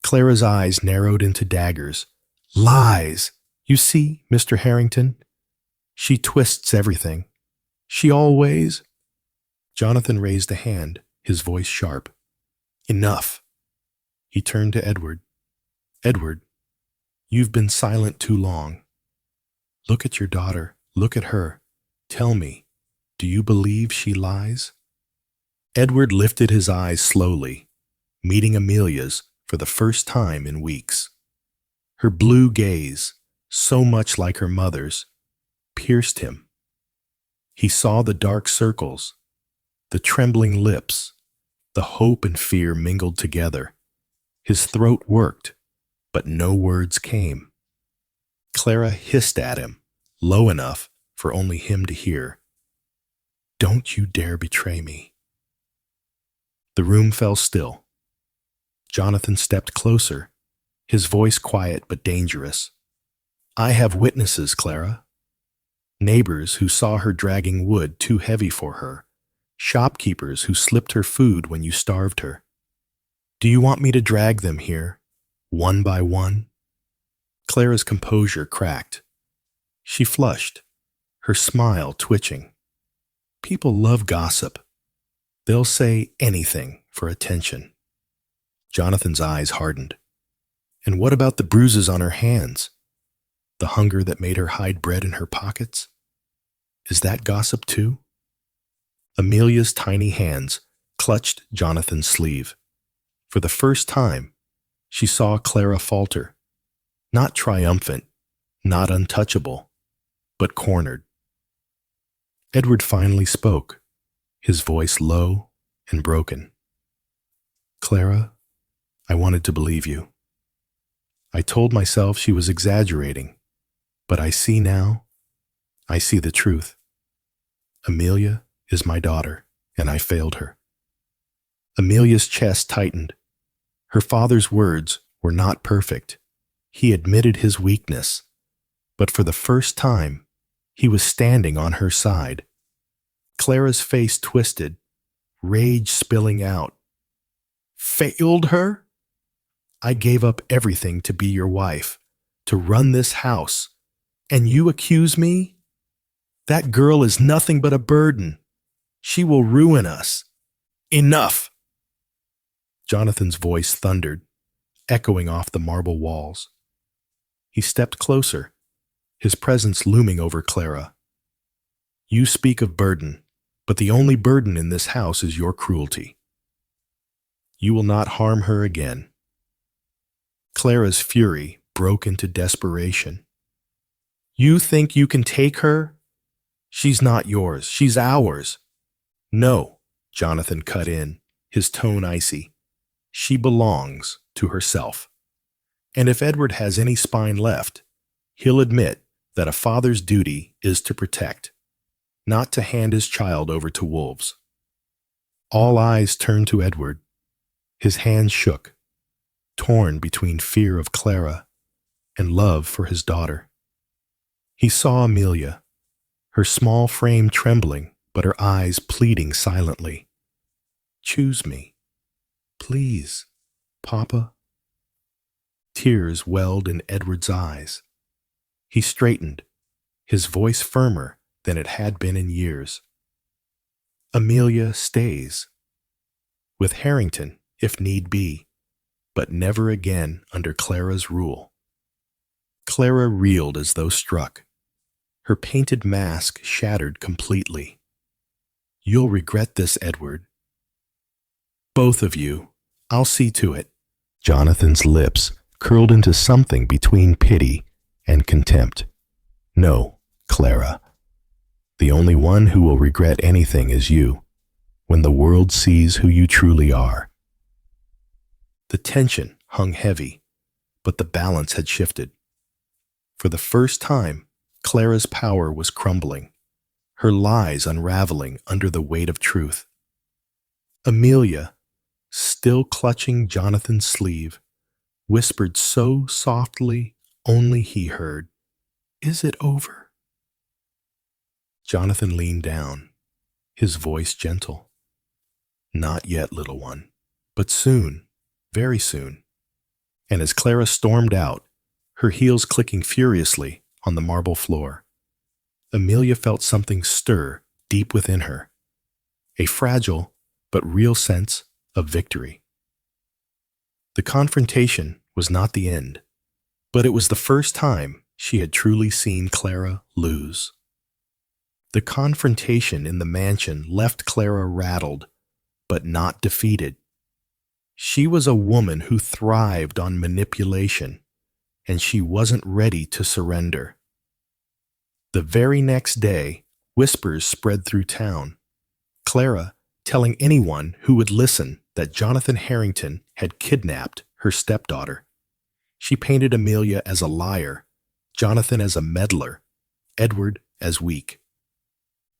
Clara's eyes narrowed into daggers. Lies! You see, Mr. Harrington? She twists everything. She always... Jonathan raised a hand, his voice sharp. Enough. He turned to Edward. Edward, you've been silent too long. Look at your daughter. Look at her. Tell me, do you believe she lies? Edward lifted his eyes slowly, meeting Amelia's for the first time in weeks. Her blue gaze, so much like her mother's, pierced him. He saw the dark circles, the trembling lips, the hope and fear mingled together. His throat worked, but no words came. Clara hissed at him, low enough for only him to hear. Don't you dare betray me. The room fell still. Jonathan stepped closer, his voice quiet but dangerous. I have witnesses, Clara. Neighbors who saw her dragging wood too heavy for her. Shopkeepers who slipped her food when you starved her. Do you want me to drag them here, one by one? Clara's composure cracked. She flushed, her smile twitching. People love gossip. They'll say anything for attention. Jonathan's eyes hardened. And what about the bruises on her hands? The hunger that made her hide bread in her pockets? Is that gossip too? Amelia's tiny hands clutched Jonathan's sleeve. For the first time, she saw Clara falter. Not triumphant, not untouchable, but cornered. Edward finally spoke, his voice low and broken. Clara, I wanted to believe you. I told myself she was exaggerating, but I see now, I see the truth. Amelia is my daughter, and I failed her. Amelia's chest tightened. Her father's words were not perfect. He admitted his weakness, but for the first time, he was standing on her side. Clara's face twisted, rage spilling out. Failed her? I gave up everything to be your wife, to run this house, and you accuse me? That girl is nothing but a burden. She will ruin us. Enough! Jonathan's voice thundered, echoing off the marble walls. He stepped closer, his presence looming over Clara. You speak of burden, but the only burden in this house is your cruelty. You will not harm her again. Clara's fury broke into desperation. You think you can take her? She's not yours, she's ours. No, Jonathan cut in, his tone icy. She belongs to herself. And if Edward has any spine left, he'll admit that a father's duty is to protect, not to hand his child over to wolves. All eyes turned to Edward. His hands shook, torn between fear of Clara and love for his daughter. He saw Amelia, her small frame trembling, but her eyes pleading silently. Choose me. Please, Papa. Tears welled in Edward's eyes. He straightened, his voice firmer than it had been in years. Amelia stays. With Harrington, if need be, but never again under Clara's rule. Clara reeled as though struck. Her painted mask shattered completely. You'll regret this, Edward. Both of you. I'll see to it. Jonathan's lips curled into something between pity and contempt. No, Clara. The only one who will regret anything is you, when the world sees who you truly are. The tension hung heavy, but the balance had shifted. For the first time, Clara's power was crumbling, her lies unraveling under the weight of truth. Amelia, still clutching Jonathan's sleeve, whispered so softly only he heard, "Is it over?" Jonathan leaned down, his voice gentle. Not yet, little one, but soon, very soon. And as Clara stormed out, her heels clicking furiously on the marble floor, Amelia felt something stir deep within her, a fragile but real sense of victory. The confrontation was not the end, but it was the first time she had truly seen Clara lose. The confrontation in the mansion left Clara rattled, but not defeated. She was a woman who thrived on manipulation, and she wasn't ready to surrender. The very next day, whispers spread through town, Clara telling anyone who would listen that Jonathan Harrington had kidnapped her stepdaughter. She painted Amelia as a liar, Jonathan as a meddler, Edward as weak.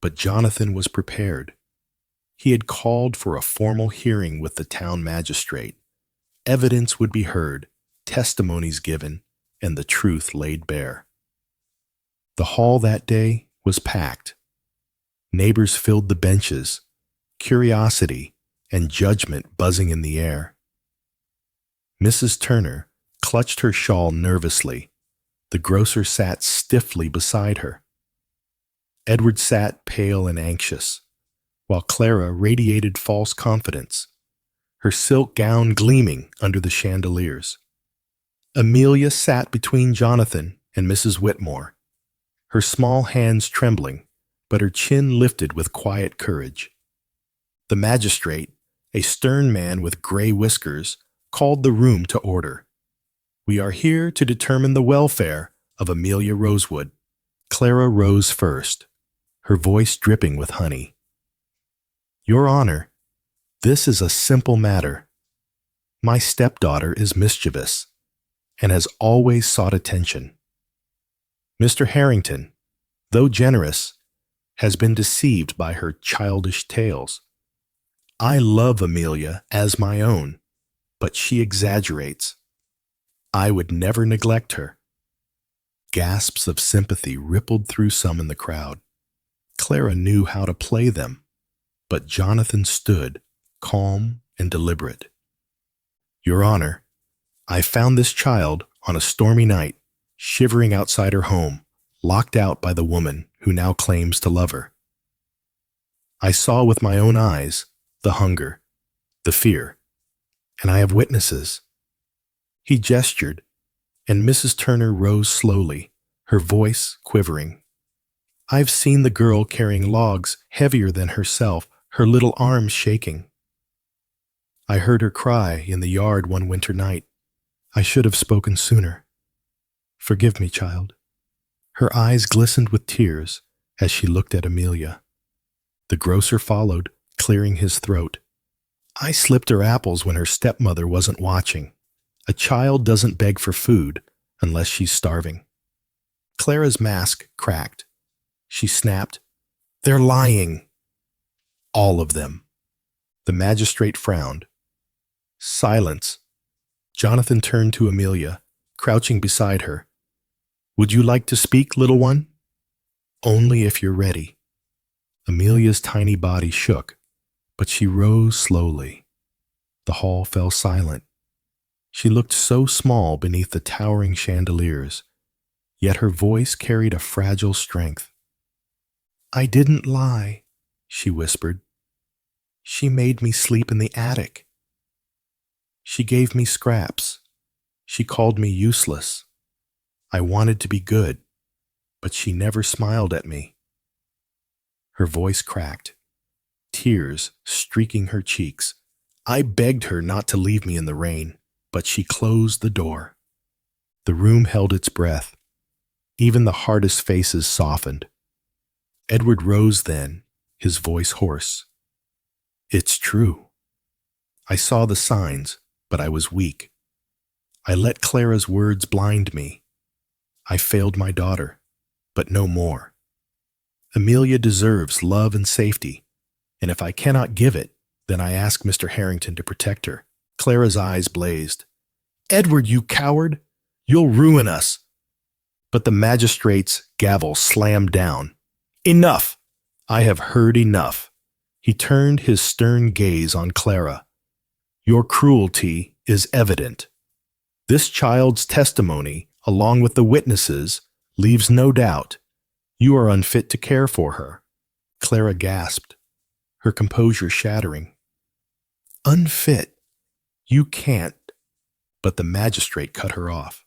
But Jonathan was prepared. He had called for a formal hearing with the town magistrate. Evidence would be heard, testimonies given, and the truth laid bare. The hall that day was packed. Neighbors filled the benches, curiosity and judgment buzzing in the air. Mrs. Turner clutched her shawl nervously. The grocer sat stiffly beside her. Edward sat pale and anxious, while Clara radiated false confidence, her silk gown gleaming under the chandeliers. Amelia sat between Jonathan and Mrs. Whitmore, her small hands trembling, but her chin lifted with quiet courage. The magistrate, a stern man with gray whiskers, called the room to order. "We are here to determine the welfare of Amelia Rosewood." Clara rose first, her voice dripping with honey. "Your Honor, this is a simple matter. My stepdaughter is mischievous and has always sought attention. Mr. Harrington, though generous, has been deceived by her childish tales. I love Amelia as my own, but she exaggerates. I would never neglect her." Gasps of sympathy rippled through some in the crowd. Clara knew how to play them, but Jonathan stood, calm and deliberate. "Your Honor, I found this child on a stormy night, shivering outside her home, locked out by the woman who now claims to love her. I saw with my own eyes the hunger, the fear, and I have witnesses." He gestured, and Mrs. Turner rose slowly, her voice quivering. "I've seen the girl carrying logs heavier than herself, her little arms shaking. I heard her cry in the yard one winter night. I should have spoken sooner. Forgive me, child." Her eyes glistened with tears as she looked at Amelia. The grocer followed, clearing his throat. "I slipped her apples when her stepmother wasn't watching. A child doesn't beg for food unless she's starving." Clara's mask cracked. She snapped, "They're lying. All of them." The magistrate frowned. Silence. Jonathan turned to Amelia, crouching beside her. "Would you like to speak, little one?" "Only if you're ready." Amelia's tiny body shook, but she rose slowly. The hall fell silent. She looked so small beneath the towering chandeliers, yet her voice carried a fragile strength. "I didn't lie," she whispered. "She made me sleep in the attic. She gave me scraps. She called me useless. I wanted to be good, but she never smiled at me." Her voice cracked, tears streaking her cheeks. I begged her not to leave me in the rain, but she closed the door. The room held its breath. Even the hardest faces softened. Edward rose then, his voice hoarse. "It's true. I saw the signs, but I was weak. I let Clara's words blind me. I failed my daughter, but no more. Amelia deserves love and safety, and if I cannot give it, then I ask Mr. Harrington to protect her." Clara's eyes blazed. "Edward, you coward! You'll ruin us!" But the magistrate's gavel slammed down. "Enough! I have heard enough." He turned his stern gaze on Clara. "Your cruelty is evident. This child's testimony, along with the witnesses, leaves no doubt. You are unfit to care for her." Clara gasped, her composure shattering. "Unfit? You can't." But the magistrate cut her off.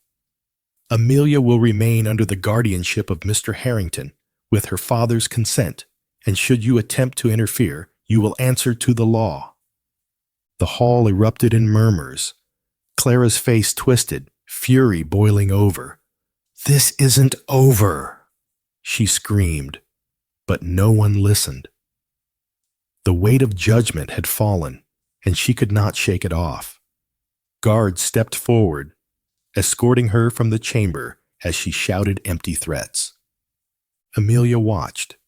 "Amelia will remain under the guardianship of Mr. Harrington, with her father's consent, and should you attempt to interfere, you will answer to the law." The hall erupted in murmurs. Clara's face twisted, fury boiling over. "This isn't over," she screamed, but no one listened. The weight of judgment had fallen, and she could not shake it off. Guards stepped forward, escorting her from the chamber as she shouted empty threats. Amelia watched,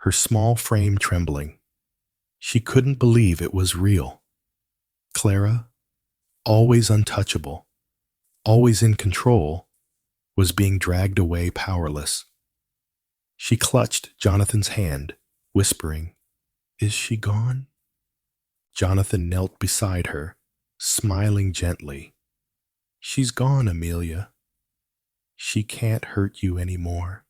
her small frame trembling. She couldn't believe it was real. Clara, always untouchable, always in control, was being dragged away powerless. She clutched Jonathan's hand, whispering, "Is she gone?" Jonathan knelt beside her, smiling gently. "She's gone, Amelia. She can't hurt you anymore."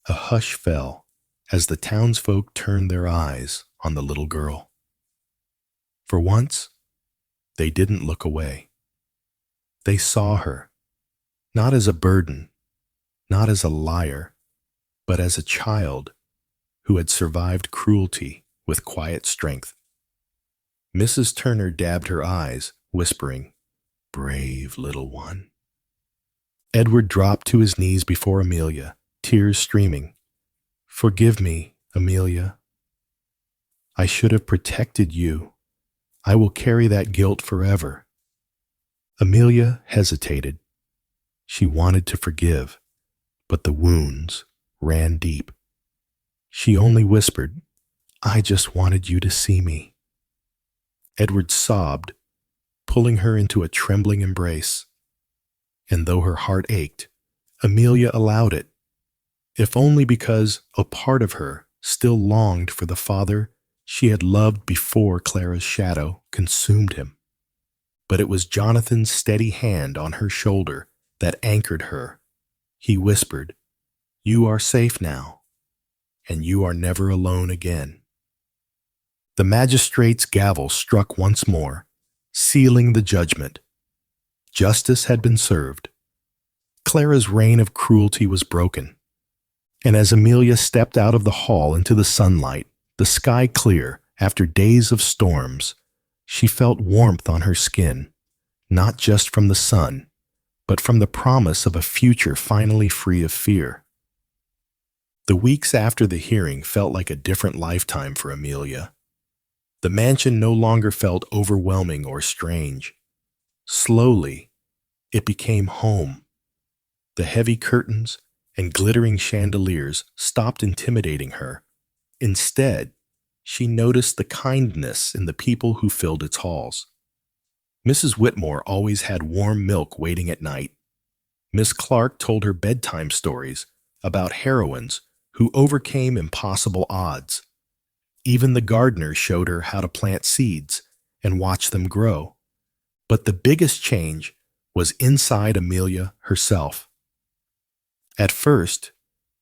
A hush fell as the townsfolk turned their eyes on the little girl. For once, they didn't look away. They saw her, not as a burden, not as a liar, but as a child who had survived cruelty with quiet strength. Mrs. Turner dabbed her eyes, whispering, "Brave little one." Edward dropped to his knees before Amelia, tears streaming. "Forgive me, Amelia. I should have protected you. I will carry that guilt forever." Amelia hesitated. She wanted to forgive, but the wounds ran deep. She only whispered, "I just wanted you to see me." Edward sobbed, pulling her into a trembling embrace. And though her heart ached, Amelia allowed it, if only because a part of her still longed for the father she had loved before Clara's shadow consumed him. But it was Jonathan's steady hand on her shoulder that anchored her. He whispered, "You are safe now, and you are never alone again." The magistrate's gavel struck once more, sealing the judgment. Justice had been served. Clara's reign of cruelty was broken. And as Amelia stepped out of the hall into the sunlight, the sky clear after days of storms, she felt warmth on her skin, not just from the sun, but from the promise of a future finally free of fear. The weeks after the hearing felt like a different lifetime for Amelia. The mansion no longer felt overwhelming or strange. Slowly, it became home. The heavy curtains and glittering chandeliers stopped intimidating her. Instead, she noticed the kindness in the people who filled its halls. Mrs. Whitmore always had warm milk waiting at night. Miss Clark told her bedtime stories about heroines who overcame impossible odds. Even the gardener showed her how to plant seeds and watch them grow. But the biggest change was inside Amelia herself. At first,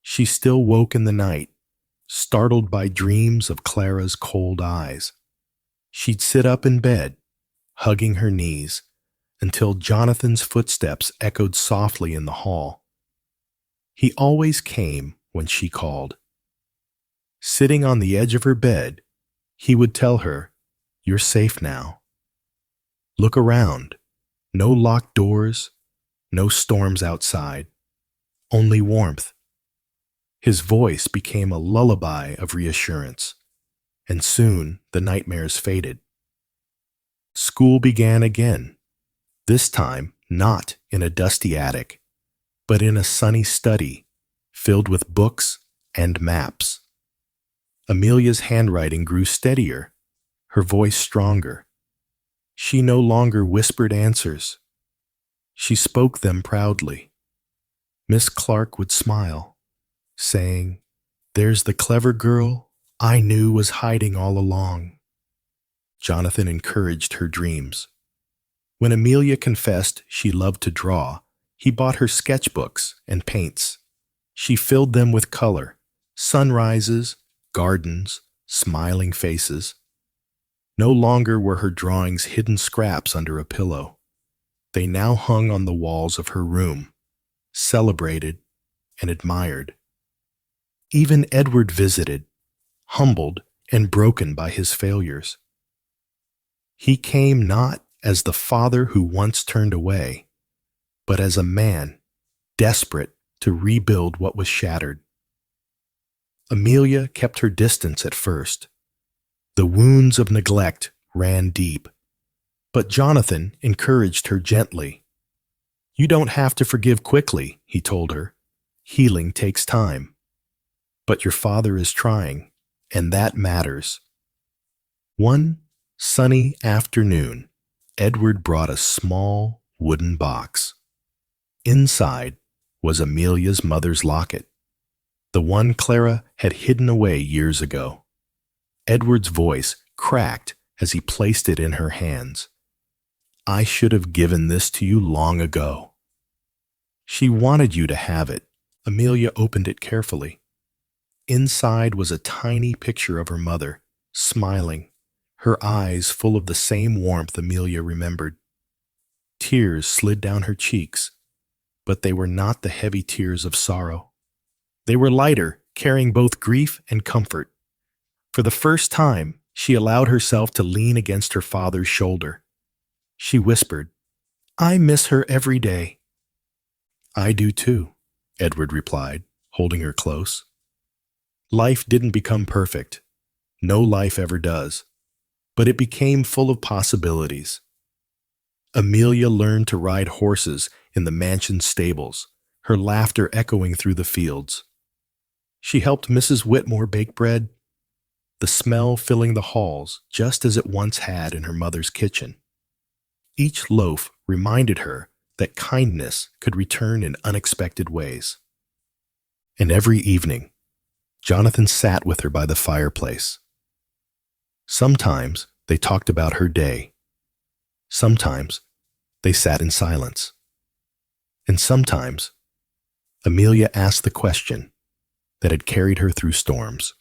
she still woke in the night, startled by dreams of Clara's cold eyes. She'd sit up in bed, hugging her knees, until Jonathan's footsteps echoed softly in the hall. He always came when she called. Sitting on the edge of her bed, he would tell her, "You're safe now. Look around. No locked doors, no storms outside, only warmth." His voice became a lullaby of reassurance, and soon the nightmares faded. School began again, this time not in a dusty attic, but in a sunny study filled with books and maps. Amelia's handwriting grew steadier, her voice stronger. She no longer whispered answers. She spoke them proudly. Miss Clark would smile, saying, "There's the clever girl I knew was hiding all along." Jonathan encouraged her dreams. When Amelia confessed she loved to draw, he bought her sketchbooks and paints. She filled them with color, sunrises, gardens, smiling faces. No longer were her drawings hidden scraps under a pillow. They now hung on the walls of her room, celebrated and admired. Even Edward visited, humbled and broken by his failures. He came not as the father who once turned away, but as a man desperate to rebuild what was shattered. Amelia kept her distance at first. The wounds of neglect ran deep, but Jonathan encouraged her gently. "You don't have to forgive quickly," he told her. "Healing takes time. But your father is trying, and that matters." One sunny afternoon, Edward brought a small wooden box. Inside was Amelia's mother's locket, the one Clara had hidden away years ago. Edward's voice cracked as he placed it in her hands. "I should have given this to you long ago." "She wanted you to have it." Amelia opened it carefully. Inside was a tiny picture of her mother, smiling, her eyes full of the same warmth Amelia remembered. Tears slid down her cheeks, but they were not the heavy tears of sorrow. They were lighter, carrying both grief and comfort. For the first time, she allowed herself to lean against her father's shoulder. She whispered, "I miss her every day." "I do too," Edward replied, holding her close. Life didn't become perfect. No life ever does. But it became full of possibilities. Amelia learned to ride horses in the mansion stables, her laughter echoing through the fields. She helped Mrs. Whitmore bake bread, the smell filling the halls just as it once had in her mother's kitchen. Each loaf reminded her that kindness could return in unexpected ways. And every evening, Jonathan sat with her by the fireplace. Sometimes they talked about her day. Sometimes they sat in silence. And sometimes Amelia asked the question that had carried her through storms.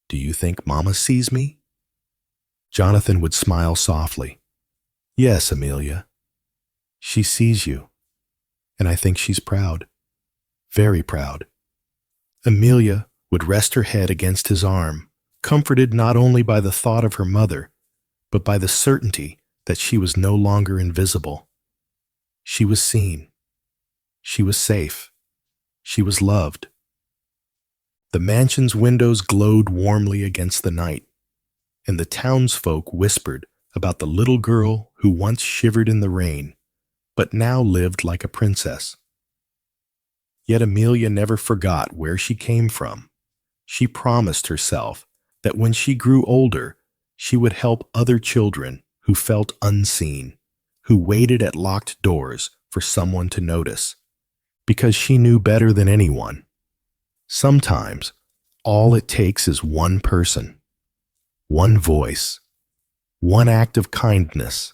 "Do you think Mama sees me?" Jonathan would smile softly. "Yes, Amelia. She sees you, and I think she's proud. Very proud." Amelia would rest her head against his arm, comforted not only by the thought of her mother, but by the certainty that she was no longer invisible. She was seen. She was safe. She was loved. The mansion's windows glowed warmly against the night, and the townsfolk whispered about the little girl who once shivered in the rain, but now lived like a princess. Yet Amelia never forgot where she came from. She promised herself that when she grew older, she would help other children who felt unseen, who waited at locked doors for someone to notice, because she knew better than anyone. Sometimes, all it takes is one person, one voice, one act of kindness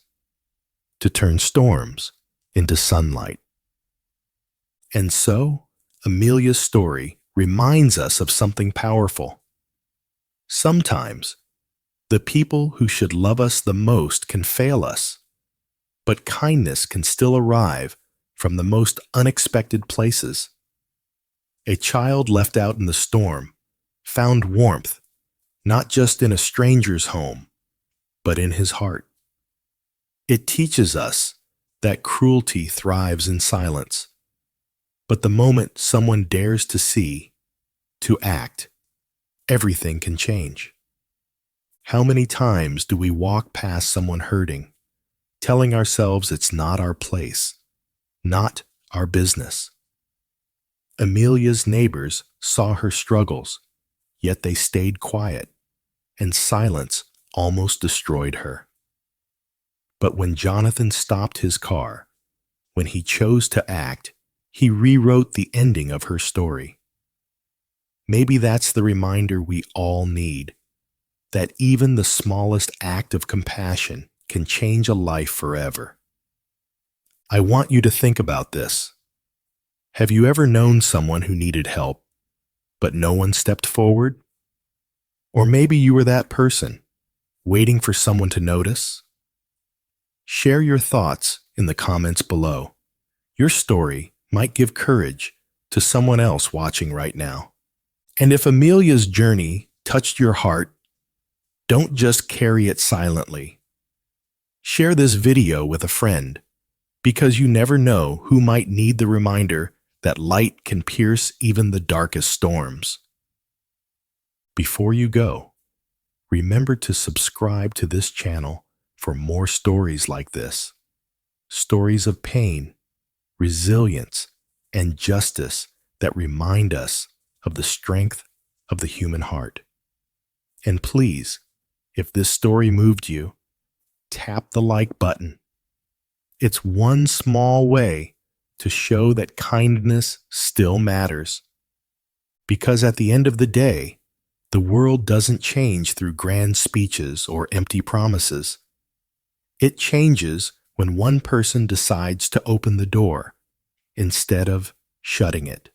to turn storms into sunlight. And so, Amelia's story reminds us of something powerful. Sometimes, the people who should love us the most can fail us, but kindness can still arrive from the most unexpected places. A child left out in the storm found warmth not just in a stranger's home, but in his heart. It teaches us that cruelty thrives in silence, but the moment someone dares to see, to act, everything can change. How many times do we walk past someone hurting, telling ourselves it's not our place, not our business? Amelia's neighbors saw her struggles, yet they stayed quiet, and silence almost destroyed her. But when Jonathan stopped his car, when he chose to act, he rewrote the ending of her story. Maybe that's the reminder we all need, that even the smallest act of compassion can change a life forever. I want you to think about this. Have you ever known someone who needed help, but no one stepped forward? Or maybe you were that person, waiting for someone to notice? Share your thoughts in the comments below. Your story might give courage to someone else watching right now. And if Amelia's journey touched your heart, don't just carry it silently. Share this video with a friend, because you never know who might need the reminder that light can pierce even the darkest storms. Before you go, remember to subscribe to this channel for more stories like this. Stories of pain, resilience, and justice that remind us of the strength of the human heart. And please, if this story moved you, tap the like button. It's one small way to show that kindness still matters. Because at the end of the day, the world doesn't change through grand speeches or empty promises. It changes when one person decides to open the door instead of shutting it.